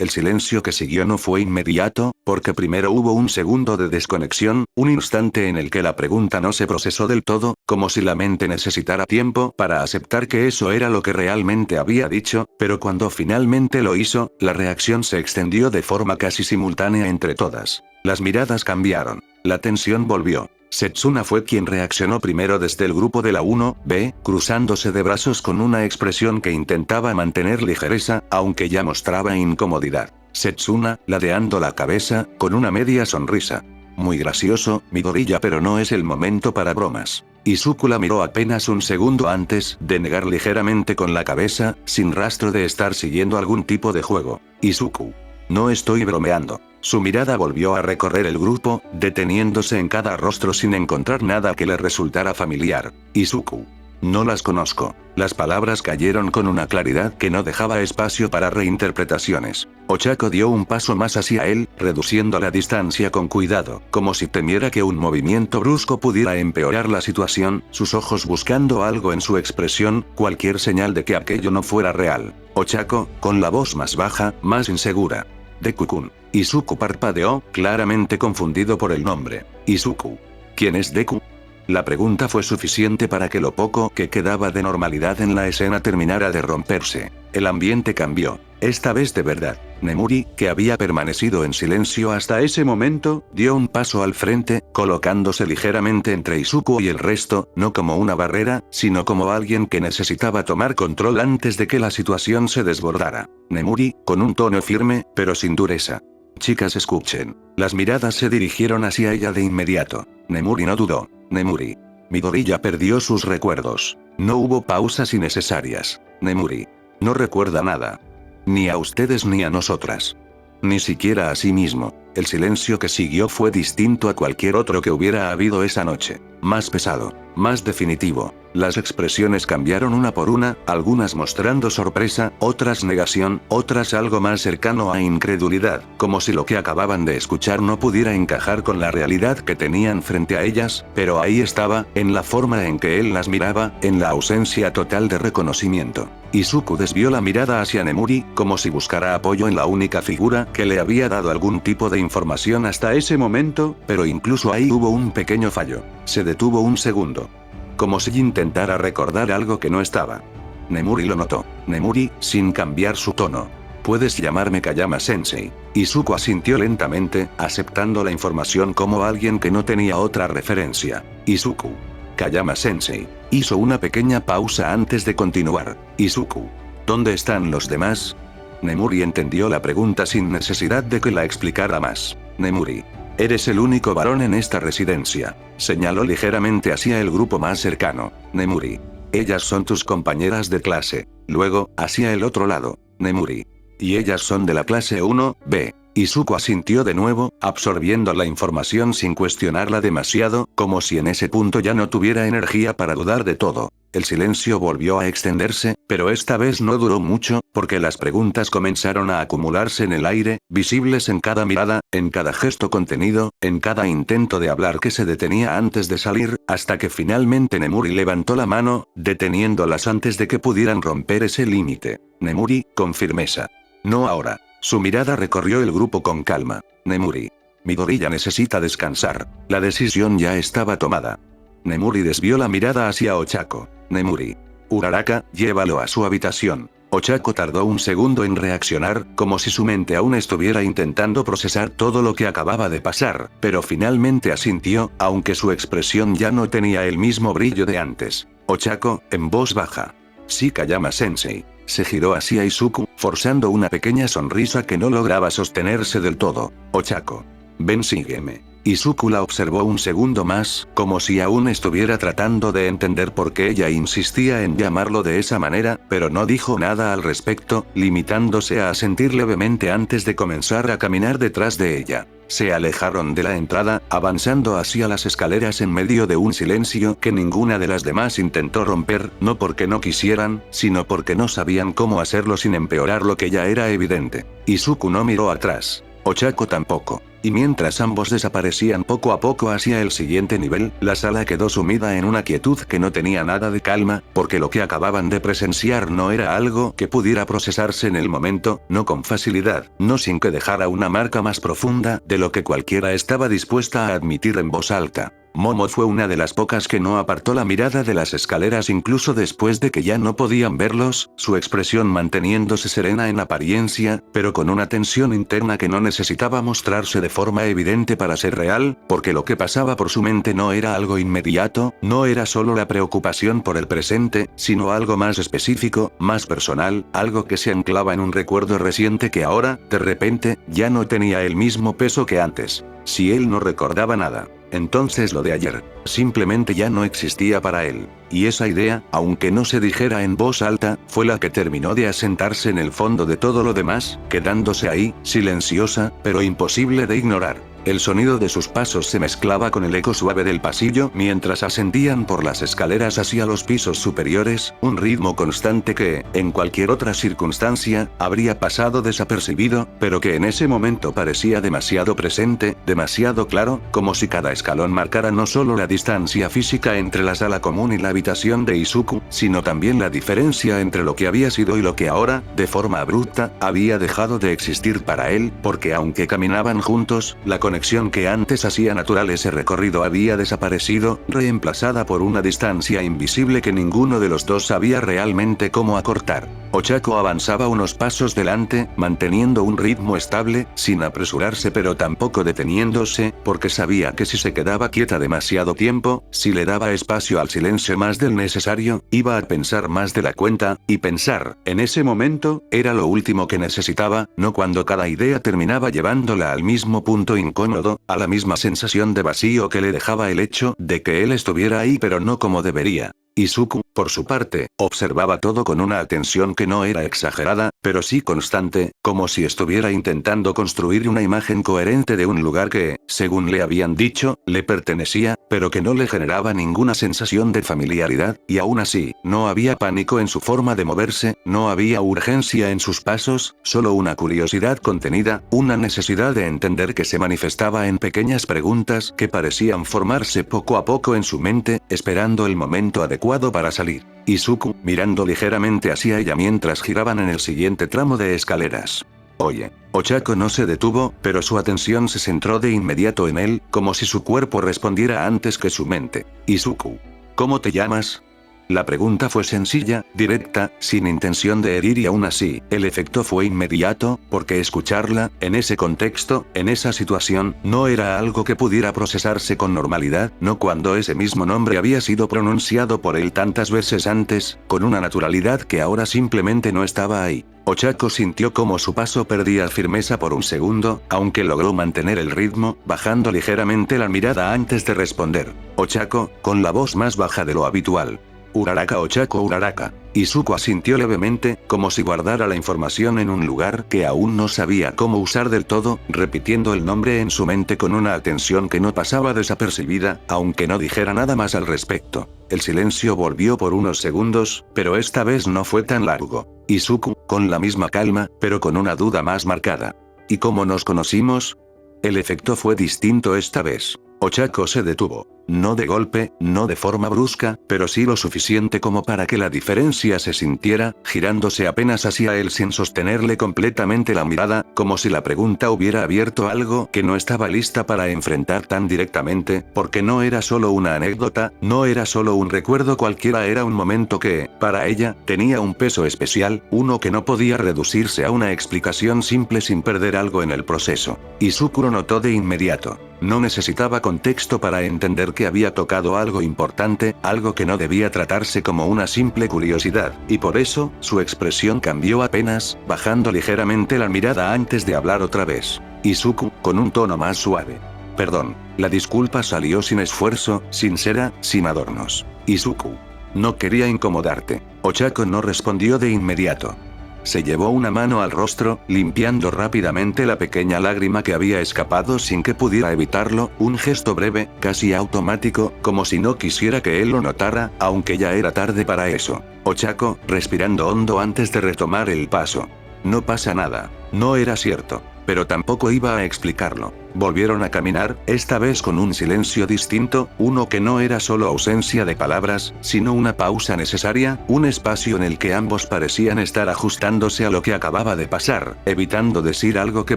El silencio que siguió no fue inmediato, porque primero hubo un segundo de desconexión, un instante en el que la pregunta no se procesó del todo, como si la mente necesitara tiempo para aceptar que eso era lo que realmente había dicho, pero cuando finalmente lo hizo, la reacción se extendió de forma casi simultánea entre todas. Las miradas cambiaron. La tensión volvió. Setsuna fue quien reaccionó primero desde el grupo de la 1B, cruzándose de brazos con una expresión que intentaba mantener ligereza, aunque ya mostraba incomodidad. Setsuna, ladeando la cabeza, con una media sonrisa. Muy gracioso, Midoriya, pero no es el momento para bromas. Izuku la miró apenas un segundo antes de negar ligeramente con la cabeza, sin rastro de estar siguiendo algún tipo de juego. Izuku. No estoy bromeando. Su mirada volvió a recorrer el grupo, deteniéndose en cada rostro sin encontrar nada que le resultara familiar. Izuku. No las conozco. Las palabras cayeron con una claridad que no dejaba espacio para reinterpretaciones. Ochako dio un paso más hacia él, reduciendo la distancia con cuidado, como si temiera que un movimiento brusco pudiera empeorar la situación, sus ojos buscando algo en su expresión, cualquier señal de que aquello no fuera real. Ochako, con la voz más baja, más insegura. Deku-kun. Izuku parpadeó, claramente confundido por el nombre. Izuku. ¿Quién es Deku? La pregunta fue suficiente para que lo poco que quedaba de normalidad en la escena terminara de romperse. El ambiente cambió. Esta vez de verdad. Nemuri, que había permanecido en silencio hasta ese momento, dio un paso al frente, colocándose ligeramente entre Izuku y el resto, no como una barrera, sino como alguien que necesitaba tomar control antes de que la situación se desbordara. Nemuri, con un tono firme, pero sin dureza. Chicas, escuchen. Las miradas se dirigieron hacia ella de inmediato. Nemuri no dudó. Nemuri. Midoriya perdió sus recuerdos. No hubo pausas innecesarias. Nemuri. No recuerda nada. Ni a ustedes ni a nosotras. Ni siquiera a sí mismo. El silencio que siguió fue distinto a cualquier otro que hubiera habido esa noche. Más pesado. Más definitivo. Las expresiones cambiaron una por una, algunas mostrando sorpresa, otras negación, otras algo más cercano a incredulidad, como si lo que acababan de escuchar no pudiera encajar con la realidad que tenían frente a ellas, pero ahí estaba, en la forma en que él las miraba, en la ausencia total de reconocimiento. Izuku desvió la mirada hacia Nemuri, como si buscara apoyo en la única figura que le había dado algún tipo de información hasta ese momento, pero incluso ahí hubo un pequeño fallo. Se detuvo un segundo. Como si intentara recordar algo que no estaba. Nemuri lo notó. Nemuri, sin cambiar su tono. Puedes llamarme Kayama-sensei. Izuku asintió lentamente, aceptando la información como alguien que no tenía otra referencia. Izuku. Kayama-sensei. Hizo una pequeña pausa antes de continuar. Izuku. ¿Dónde están los demás? Nemuri entendió la pregunta sin necesidad de que la explicara más. Nemuri. Eres el único varón en esta residencia. Señaló ligeramente hacia el grupo más cercano. Nemuri. Ellas son tus compañeras de clase. Luego, hacia el otro lado. Nemuri. Y ellas son de la clase 1B. Izuku asintió de nuevo, absorbiendo la información sin cuestionarla demasiado, como si en ese punto ya no tuviera energía para dudar de todo. El silencio volvió a extenderse, pero esta vez no duró mucho, porque las preguntas comenzaron a acumularse en el aire, visibles en cada mirada, en cada gesto contenido, en cada intento de hablar que se detenía antes de salir, hasta que finalmente Nemuri levantó la mano, deteniéndolas antes de que pudieran romper ese límite. Nemuri, con firmeza. No ahora. Su mirada recorrió el grupo con calma. Nemuri. Midoriya necesita descansar. La decisión ya estaba tomada. Nemuri desvió la mirada hacia Ochako. Nemuri. Uraraka, llévalo a su habitación. Ochako tardó un segundo en reaccionar, como si su mente aún estuviera intentando procesar todo lo que acababa de pasar, pero finalmente asintió, aunque su expresión ya no tenía el mismo brillo de antes. Ochako, en voz baja. Sí, Kayama-sensei. Se giró hacia Izuku, forzando una pequeña sonrisa que no lograba sostenerse del todo. Ochako. Ven, sígueme. Izuku la observó un segundo más, como si aún estuviera tratando de entender por qué ella insistía en llamarlo de esa manera, pero no dijo nada al respecto, limitándose a asentir levemente antes de comenzar a caminar detrás de ella. Se alejaron de la entrada, avanzando hacia las escaleras en medio de un silencio que ninguna de las demás intentó romper, no porque no quisieran, sino porque no sabían cómo hacerlo sin empeorar lo que ya era evidente. Izuku no miró atrás. Ochako tampoco. y mientras ambos desaparecían poco a poco hacia el siguiente nivel, la sala quedó sumida en una quietud que no tenía nada de calma, porque lo que acababan de presenciar no era algo que pudiera procesarse en el momento, no con facilidad, no sin que dejara una marca más profunda de lo que cualquiera estaba dispuesta a admitir en voz alta. Momo fue una de las pocas que no apartó la mirada de las escaleras incluso después de que ya no podían verlos, su expresión manteniéndose serena en apariencia, pero con una tensión interna que no necesitaba mostrarse de forma evidente para ser real, porque lo que pasaba por su mente no era algo inmediato, no era solo la preocupación por el presente, sino algo más específico, más personal, algo que se anclaba en un recuerdo reciente que ahora, de repente, ya no tenía el mismo peso que antes. Si él no recordaba nada, entonces lo de ayer, simplemente ya no existía para él. Y esa idea, aunque no se dijera en voz alta, fue la que terminó de asentarse en el fondo de todo lo demás, quedándose ahí, silenciosa, pero imposible de ignorar. El sonido de sus pasos se mezclaba con el eco suave del pasillo mientras ascendían por las escaleras hacia los pisos superiores, un ritmo constante que, en cualquier otra circunstancia, habría pasado desapercibido, pero que en ese momento parecía demasiado presente, demasiado claro, como si cada escalón marcara no solo la distancia física entre la sala común y la habitación de Izuku, sino también la diferencia entre lo que había sido y lo que ahora, de forma abrupta, había dejado de existir para él, porque aunque caminaban juntos, la conexión que antes hacía natural ese recorrido había desaparecido, reemplazada por una distancia invisible que ninguno de los dos sabía realmente cómo acortar. Ochako avanzaba unos pasos delante, manteniendo un ritmo estable, sin apresurarse pero tampoco deteniéndose, porque sabía que si se quedaba quieta demasiado tiempo, si le daba espacio al silencio más del necesario, iba a pensar más de la cuenta, y pensar, en ese momento, era lo último que necesitaba, no cuando cada idea terminaba llevándola al mismo punto incómodo, a la misma sensación de vacío que le dejaba el hecho de que él estuviera ahí pero no como debería. Izuku, por su parte, observaba todo con una atención que no era exagerada, pero sí constante, como si estuviera intentando construir una imagen coherente de un lugar que, según le habían dicho, le pertenecía, pero que no le generaba ninguna sensación de familiaridad, y aún así, no había pánico en su forma de moverse, no había urgencia en sus pasos, solo una curiosidad contenida, una necesidad de entender que se manifestaba en pequeñas preguntas que parecían formarse poco a poco en su mente, esperando el momento adecuado para salir. Izuku, mirando ligeramente hacia ella mientras giraban en el siguiente tramo de escaleras. Oye. Ochako no se detuvo, pero su atención se centró de inmediato en él, como si su cuerpo respondiera antes que su mente. Izuku. ¿Cómo te llamas? La pregunta fue sencilla, directa, sin intención de herir y aún así, el efecto fue inmediato, porque escucharla, en ese contexto, en esa situación, no era algo que pudiera procesarse con normalidad, no cuando ese mismo nombre había sido pronunciado por él tantas veces antes, con una naturalidad que ahora simplemente no estaba ahí. Ochako sintió como su paso perdía firmeza por un segundo, aunque logró mantener el ritmo, bajando ligeramente la mirada antes de responder. Ochako, con la voz más baja de lo habitual. Uraraka Ochako Uraraka. Izuku asintió levemente, como si guardara la información en un lugar que aún no sabía cómo usar del todo, repitiendo el nombre en su mente con una atención que no pasaba desapercibida, aunque no dijera nada más al respecto. El silencio volvió por unos segundos, pero esta vez no fue tan largo. Izuku, con la misma calma, pero con una duda más marcada. ¿Y cómo nos conocimos? El efecto fue distinto esta vez. Ochako se detuvo. No de golpe, no de forma brusca, pero sí lo suficiente como para que la diferencia se sintiera, girándose apenas hacia él sin sostenerle completamente la mirada, como si la pregunta hubiera abierto algo que no estaba lista para enfrentar tan directamente, porque no era solo una anécdota, no era solo un recuerdo cualquiera, era un momento que, para ella, tenía un peso especial, uno que no podía reducirse a una explicación simple sin perder algo en el proceso. Izuku lo notó de inmediato. No necesitaba contexto para entender que había tocado algo importante, algo que no debía tratarse como una simple curiosidad, y por eso, su expresión cambió apenas, bajando ligeramente la mirada antes de hablar otra vez. Izuku, con un tono más suave. Perdón, la disculpa salió sin esfuerzo, sincera, sin adornos. Izuku. No quería incomodarte. Ochako no respondió de inmediato. Se llevó una mano al rostro, limpiando rápidamente la pequeña lágrima que había escapado sin que pudiera evitarlo, un gesto breve, casi automático, como si no quisiera que él lo notara, aunque ya era tarde para eso. Ochako, respirando hondo antes de retomar el paso. No pasa nada. No era cierto. pero tampoco iba a explicarlo. Volvieron a caminar, esta vez con un silencio distinto, uno que no era solo ausencia de palabras, sino una pausa necesaria, un espacio en el que ambos parecían estar ajustándose a lo que acababa de pasar, evitando decir algo que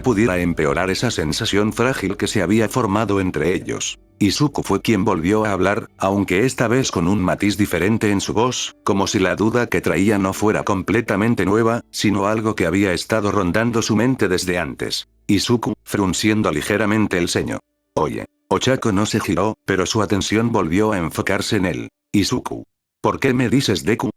pudiera empeorar esa sensación frágil que se había formado entre ellos. Izuku fue quien volvió a hablar, aunque esta vez con un matiz diferente en su voz, como si la duda que traía no fuera completamente nueva, sino algo que había estado rondando su mente desde antes. Izuku, frunciendo ligeramente el ceño. Oye. Ochako no se giró, pero su atención volvió a enfocarse en él. Izuku. ¿Por qué me dices Deku?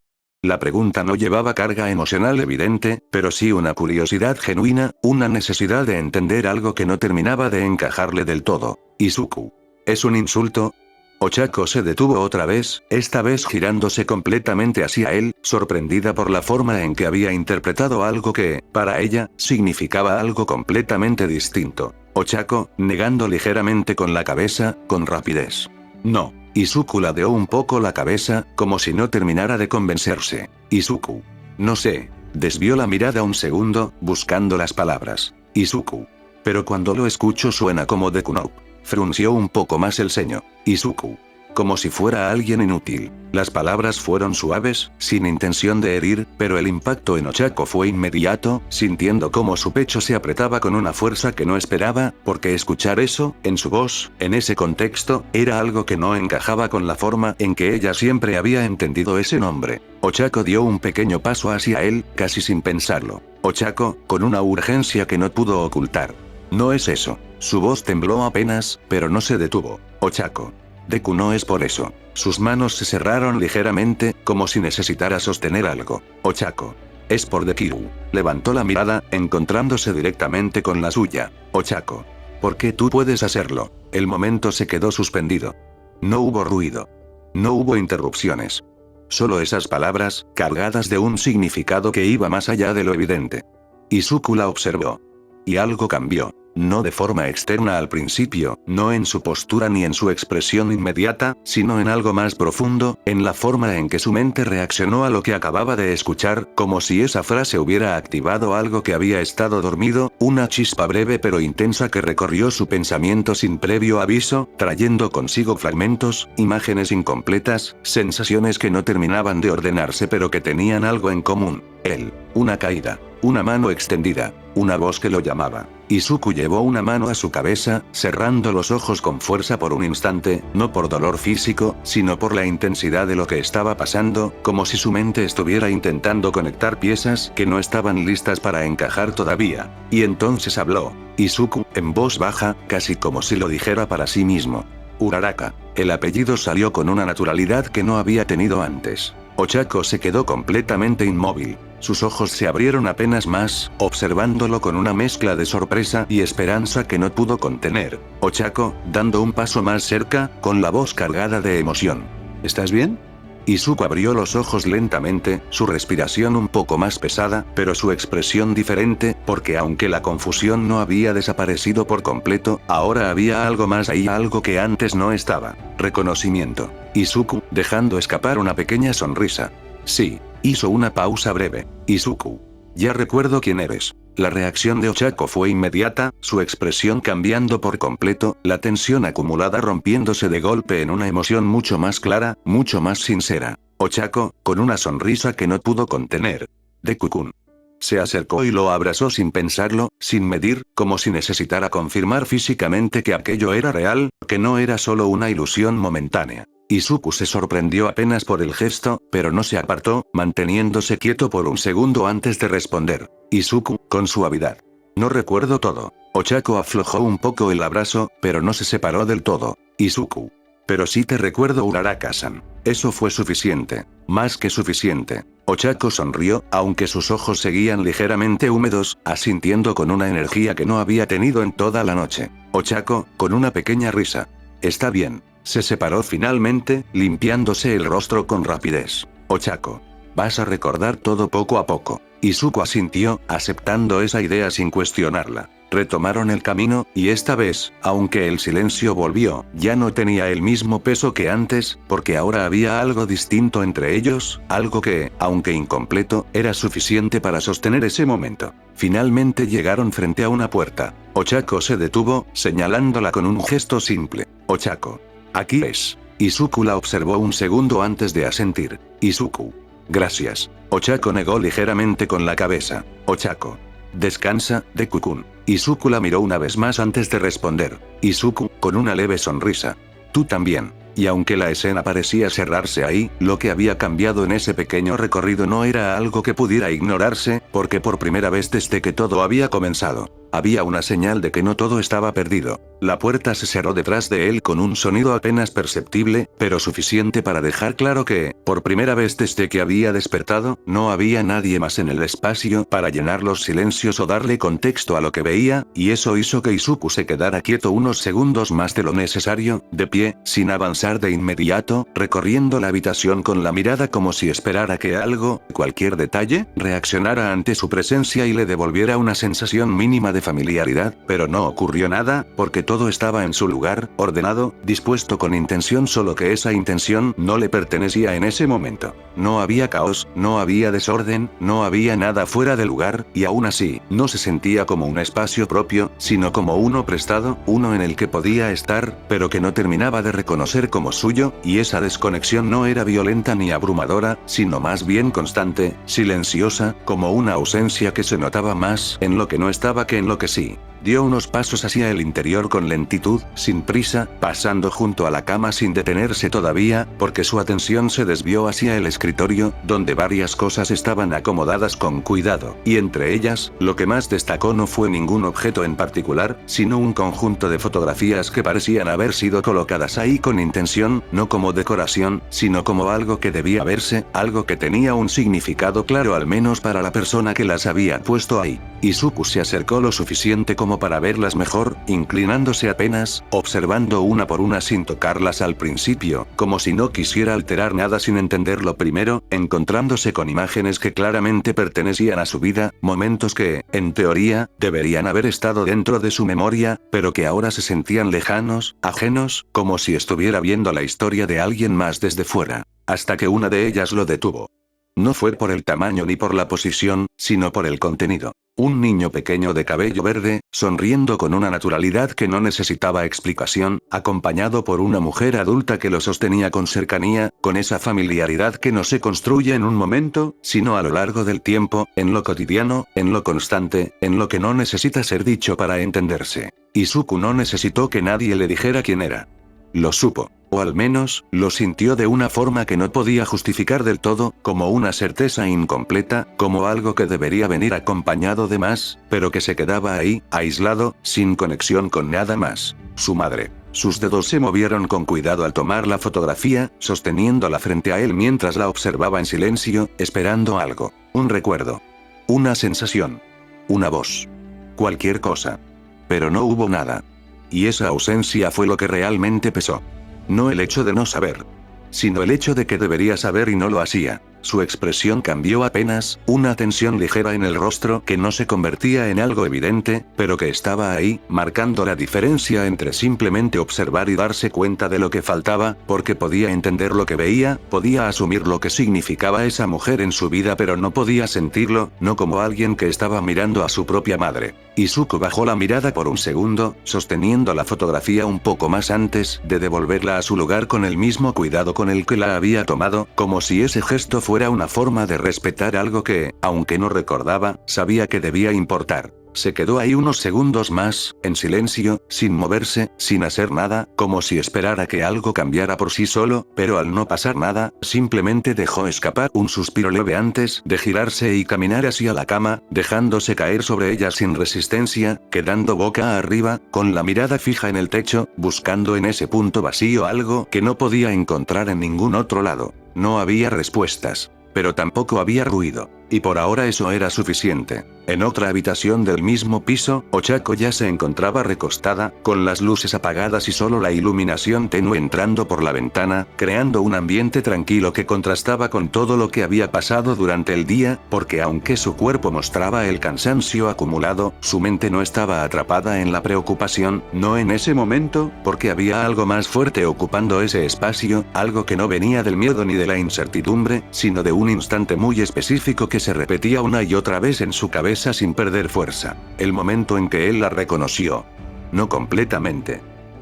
La pregunta no llevaba carga emocional evidente, pero sí una curiosidad genuina, una necesidad de entender algo que no terminaba de encajarle del todo. Izuku. ¿Es un insulto? Ochako se detuvo otra vez, esta vez girándose completamente hacia él, sorprendida por la forma en que había interpretado algo que, para ella, significaba algo completamente distinto. Ochako, negando ligeramente con la cabeza, con rapidez. No. Izuku ladeó un poco la cabeza, como si no terminara de convencerse. Izuku. No sé. Desvió la mirada un segundo, buscando las palabras. Izuku. Pero cuando lo escucho suena como Deku no. Frunció un poco más el ceño. Izuku. Como si fuera alguien inútil. Las palabras fueron suaves, sin intención de herir, pero el impacto en Ochako fue inmediato, sintiendo cómo su pecho se apretaba con una fuerza que no esperaba, porque escuchar eso, en su voz, en ese contexto, era algo que no encajaba con la forma en que ella siempre había entendido ese nombre. Ochako dio un pequeño paso hacia él, casi sin pensarlo. Ochako, con una urgencia que no pudo ocultar. No es eso. Su voz tembló apenas, pero no se detuvo. Ochako. Deku no es por eso. Sus manos se cerraron ligeramente, como si necesitara sostener algo. Ochako. Es por Dekiru. Levantó la mirada, encontrándose directamente con la suya. Ochako. ¿Por qué tú puedes hacerlo? El momento se quedó suspendido. No hubo ruido. No hubo interrupciones. Solo esas palabras, cargadas de un significado que iba más allá de lo evidente. Izuku la observó. Y algo cambió. No de forma externa al principio, no en su postura ni en su expresión inmediata, sino en algo más profundo, en la forma en que su mente reaccionó a lo que acababa de escuchar, como si esa frase hubiera activado algo que había estado dormido, una chispa breve pero intensa que recorrió su pensamiento sin previo aviso, trayendo consigo fragmentos, imágenes incompletas, sensaciones que no terminaban de ordenarse pero que tenían algo en común. Él, una caída, una mano extendida, una voz que lo llamaba. Izuku llevó una mano a su cabeza, cerrando los ojos con fuerza por un instante, no por dolor físico, sino por la intensidad de lo que estaba pasando, como si su mente estuviera intentando conectar piezas que no estaban listas para encajar todavía. Y entonces habló. Izuku, en voz baja, casi como si lo dijera para sí mismo. Uraraka. El apellido salió con una naturalidad que no había tenido antes. Ochako se quedó completamente inmóvil. Sus ojos se abrieron apenas más, observándolo con una mezcla de sorpresa y esperanza que no pudo contener. Ochako, dando un paso más cerca, con la voz cargada de emoción. ¿Estás bien? Izuku abrió los ojos lentamente, su respiración un poco más pesada, pero su expresión diferente, porque aunque la confusión no había desaparecido por completo, ahora había algo más ahí, algo que antes no estaba. Reconocimiento. Izuku, dejando escapar una pequeña sonrisa. Sí. Hizo una pausa breve. Izuku. Ya recuerdo quién eres. La reacción de Ochako fue inmediata, su expresión cambiando por completo, la tensión acumulada rompiéndose de golpe en una emoción mucho más clara, mucho más sincera. Ochako, con una sonrisa que no pudo contener. Deku-kun. Se acercó y lo abrazó sin pensarlo, sin medir, como si necesitara confirmar físicamente que aquello era real, que no era solo una ilusión momentánea. Izuku se sorprendió apenas por el gesto, pero no se apartó, manteniéndose quieto por un segundo antes de responder. Izuku, con suavidad. No recuerdo todo. Ochako aflojó un poco el abrazo, pero no se separó del todo. Izuku. Pero sí te recuerdo, Uraraka-san. Eso fue suficiente. Más que suficiente. Ochako sonrió, aunque sus ojos seguían ligeramente húmedos, asintiendo con una energía que no había tenido en toda la noche. Ochako, con una pequeña risa. Está bien. Se separó finalmente, limpiándose el rostro con rapidez. Ochako. Vas a recordar todo poco a poco. Izuku asintió, aceptando esa idea sin cuestionarla. Retomaron el camino, y esta vez, aunque el silencio volvió, ya no tenía el mismo peso que antes, porque ahora había algo distinto entre ellos, algo que, aunque incompleto, era suficiente para sostener ese momento. Finalmente llegaron frente a una puerta. Ochako se detuvo, señalándola con un gesto simple. Ochako. Aquí es. Izuku la observó un segundo antes de asentir. Izuku. Gracias. Ochako negó ligeramente con la cabeza. Ochako. Descansa, Deku-kun. Izuku la miró una vez más antes de responder. Izuku, con una leve sonrisa. Tú también. Y aunque la escena parecía cerrarse ahí, lo que había cambiado en ese pequeño recorrido no era algo que pudiera ignorarse, porque por primera vez desde que todo había comenzado, había una señal de que no todo estaba perdido. La puerta se cerró detrás de él con un sonido apenas perceptible, pero suficiente para dejar claro que, por primera vez desde que había despertado, no había nadie más en el espacio para llenar los silencios o darle contexto a lo que veía, y eso hizo que Izuku se quedara quieto unos segundos más de lo necesario, de pie, sin avanzar de inmediato, recorriendo la habitación con la mirada como si esperara que algo, cualquier detalle, reaccionara ante su presencia y le devolviera una sensación mínima de familiaridad, pero no ocurrió nada, porque todo estaba en su lugar, ordenado, dispuesto con intención, solo que esa intención no le pertenecía en ese momento. No había caos, no había desorden, no había nada fuera de lugar, y aún así, no se sentía como un espacio propio, sino como uno prestado, uno en el que podía estar, pero que no terminaba de reconocer como suyo, y esa desconexión no era violenta ni abrumadora, sino más bien constante, silenciosa, como una ausencia que se notaba más en lo que no estaba que en lo que sí. Dio unos pasos hacia el interior con lentitud, sin prisa, pasando junto a la cama sin detenerse todavía, porque su atención se desvió hacia el escritorio, donde varias cosas estaban acomodadas con cuidado, y entre ellas, lo que más destacó no fue ningún objeto en particular, sino un conjunto de fotografías que parecían haber sido colocadas ahí con intención, no como decoración, sino como algo que debía verse, algo que tenía un significado claro al menos para la persona que las había puesto ahí. Izuku se acercó lo suficiente como para verlas mejor, inclinándose apenas, observando una por una sin tocarlas al principio, como si no quisiera alterar nada sin entenderlo primero, encontrándose con imágenes que claramente pertenecían a su vida, momentos que, en teoría, deberían haber estado dentro de su memoria, pero que ahora se sentían lejanos, ajenos, como si estuviera viendo la historia de alguien más desde fuera, hasta que una de ellas lo detuvo. No fue por el tamaño ni por la posición, sino por el contenido. Un niño pequeño de cabello verde, sonriendo con una naturalidad que no necesitaba explicación, acompañado por una mujer adulta que lo sostenía con cercanía, con esa familiaridad que no se construye en un momento, sino a lo largo del tiempo, en lo cotidiano, en lo constante, en lo que no necesita ser dicho para entenderse. Izuku no necesitó que nadie le dijera quién era. Lo supo. O al menos, lo sintió de una forma que no podía justificar del todo, como una certeza incompleta, como algo que debería venir acompañado de más, pero que se quedaba ahí, aislado, sin conexión con nada más. Su madre. Sus dedos se movieron con cuidado al tomar la fotografía, sosteniéndola frente a él mientras la observaba en silencio, esperando algo. Un recuerdo. Una sensación. Una voz. Cualquier cosa. Pero no hubo nada. Y esa ausencia fue lo que realmente pesó. No el hecho de no saber, sino el hecho de que debería saber y no lo hacía. Su expresión cambió apenas, una tensión ligera en el rostro que no se convertía en algo evidente, pero que estaba ahí, marcando la diferencia entre simplemente observar y darse cuenta de lo que faltaba, porque podía entender lo que veía, podía asumir lo que significaba esa mujer en su vida, pero no podía sentirlo, no como alguien que estaba mirando a su propia madre. Izuku bajó la mirada por un segundo, sosteniendo la fotografía un poco más antes de devolverla a su lugar con el mismo cuidado con el que la había tomado, como si ese gesto fuera una forma de respetar algo que, aunque no recordaba, sabía que debía importar. Se quedó ahí unos segundos más, en silencio, sin moverse, sin hacer nada, como si esperara que algo cambiara por sí solo, pero al no pasar nada, simplemente dejó escapar un suspiro leve antes de girarse y caminar hacia la cama, dejándose caer sobre ella sin resistencia, quedando boca arriba, con la mirada fija en el techo, buscando en ese punto vacío algo que no podía encontrar en ningún otro lado. No había respuestas. Pero tampoco había ruido. Y por ahora eso era suficiente. En otra habitación del mismo piso, Ochako ya se encontraba recostada, con las luces apagadas y solo la iluminación tenue entrando por la ventana, creando un ambiente tranquilo que contrastaba con todo lo que había pasado durante el día, porque aunque su cuerpo mostraba el cansancio acumulado, su mente no estaba atrapada en la preocupación, no en ese momento, porque había algo más fuerte ocupando ese espacio, algo que no venía del miedo ni de la incertidumbre, sino de un instante muy específico que se repetía una y otra vez en su cabeza sin perder fuerza. El momento en que él la reconoció. No completamente.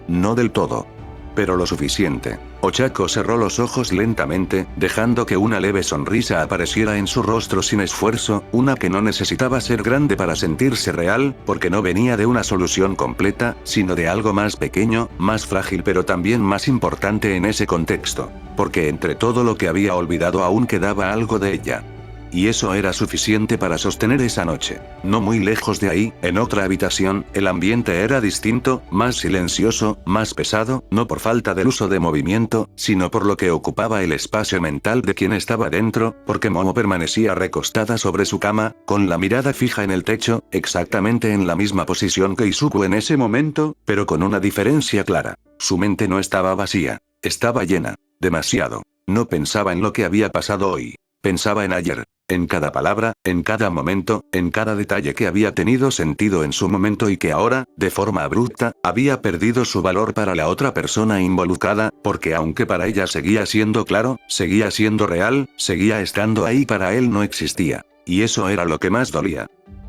No del todo. Pero lo suficiente. Ochako cerró los ojos lentamente, dejando que una leve sonrisa apareciera en su rostro sin esfuerzo, una que no necesitaba ser grande para sentirse real, porque no venía de una solución completa, sino de algo más pequeño, más frágil pero también más importante en ese contexto. Porque entre todo lo que había olvidado aún quedaba algo de ella. Y eso era suficiente para sostener esa noche. No muy lejos de ahí, en otra habitación, el ambiente era distinto, más silencioso, más pesado, no por falta del uso de movimiento, sino por lo que ocupaba el espacio mental de quien estaba dentro, porque Momo permanecía recostada sobre su cama, con la mirada fija en el techo, exactamente en la misma posición que Izuku en ese momento, pero con una diferencia clara. Su mente no estaba vacía. Estaba llena. Demasiado. No pensaba en lo que había pasado hoy. Pensaba en ayer. En cada palabra, en cada momento, en cada detalle que había tenido sentido en su momento y que ahora, de forma abrupta, había perdido su valor para la otra persona involucrada, porque aunque para ella seguía siendo claro, seguía siendo real, seguía estando ahí, para él no existía. Y eso era lo que más dolía.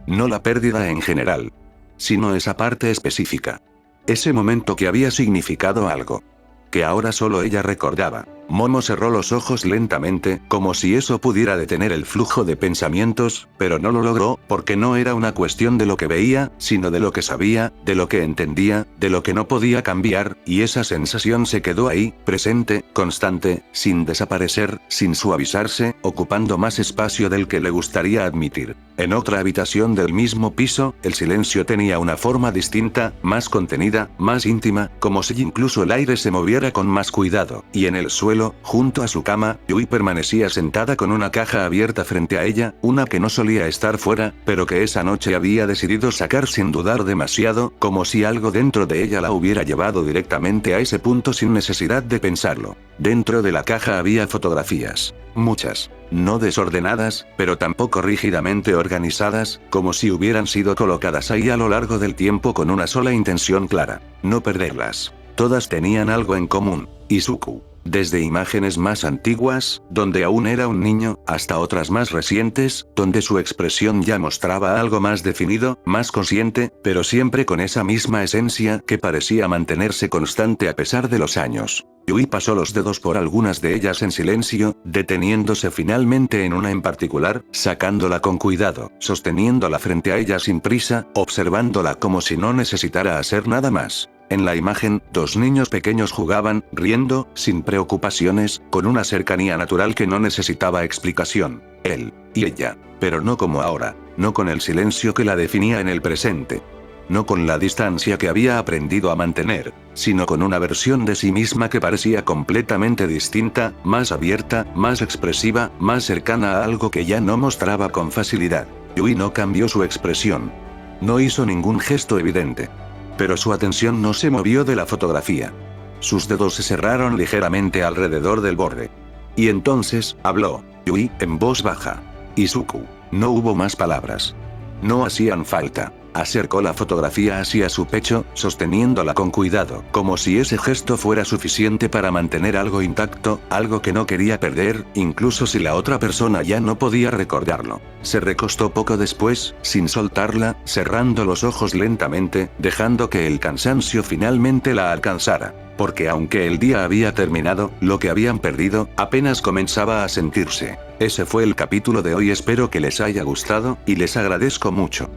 No la pérdida en general, sino esa parte específica. Ese momento que había significado algo. Que ahora solo ella recordaba. Momo cerró los ojos lentamente, como si eso pudiera detener el flujo de pensamientos, pero no lo logró, porque no era una cuestión de lo que veía, sino de lo que sabía, de lo que entendía, de lo que no podía cambiar, y esa sensación se quedó ahí, presente, constante, sin desaparecer, sin suavizarse, ocupando más espacio del que le gustaría admitir. En otra habitación del mismo piso, el silencio tenía una forma distinta, más contenida, más íntima, como si incluso el aire se moviera con más cuidado, y en el suelo, junto a su cama, Yui permanecía sentada con una caja abierta frente a ella, una que no solía estar fuera, pero que esa noche había decidido sacar sin dudar demasiado, como si algo dentro de ella la hubiera llevado directamente a ese punto sin necesidad de pensarlo. Dentro de la caja había fotografías. Muchas. No desordenadas, pero tampoco rígidamente organizadas, como si hubieran sido colocadas ahí a lo largo del tiempo con una sola intención clara: no perderlas. Todas tenían algo en común. Izuku. Desde imágenes más antiguas, donde aún era un niño, hasta otras más recientes, donde su expresión ya mostraba algo más definido, más consciente, pero siempre con esa misma esencia que parecía mantenerse constante a pesar de los años. Yui pasó los dedos por algunas de ellas en silencio, deteniéndose finalmente en una en particular, sacándola con cuidado, sosteniéndola frente a ella sin prisa, observándola como si no necesitara hacer nada más. En la imagen, dos niños pequeños jugaban, riendo, sin preocupaciones, con una cercanía natural que no necesitaba explicación. Él y ella. Pero no como ahora, no con el silencio que la definía en el presente. No con la distancia que había aprendido a mantener, sino con una versión de sí misma que parecía completamente distinta, más abierta, más expresiva, más cercana a algo que ya no mostraba con facilidad. Yui no cambió su expresión. No hizo ningún gesto evidente. Pero su atención no se movió de la fotografía. Sus dedos se cerraron ligeramente alrededor del borde. Y entonces, habló, Yui, en voz baja. Izuku. No hubo más palabras. No hacían falta. Acercó la fotografía hacia su pecho, sosteniéndola con cuidado, como si ese gesto fuera suficiente para mantener algo intacto, algo que no quería perder, incluso si la otra persona ya no podía recordarlo. Se recostó poco después, sin soltarla, cerrando los ojos lentamente, dejando que el cansancio finalmente la alcanzara. Porque aunque el día había terminado, lo que habían perdido, apenas comenzaba a sentirse. Ese fue el capítulo de hoy, espero que les haya gustado, y les agradezco mucho.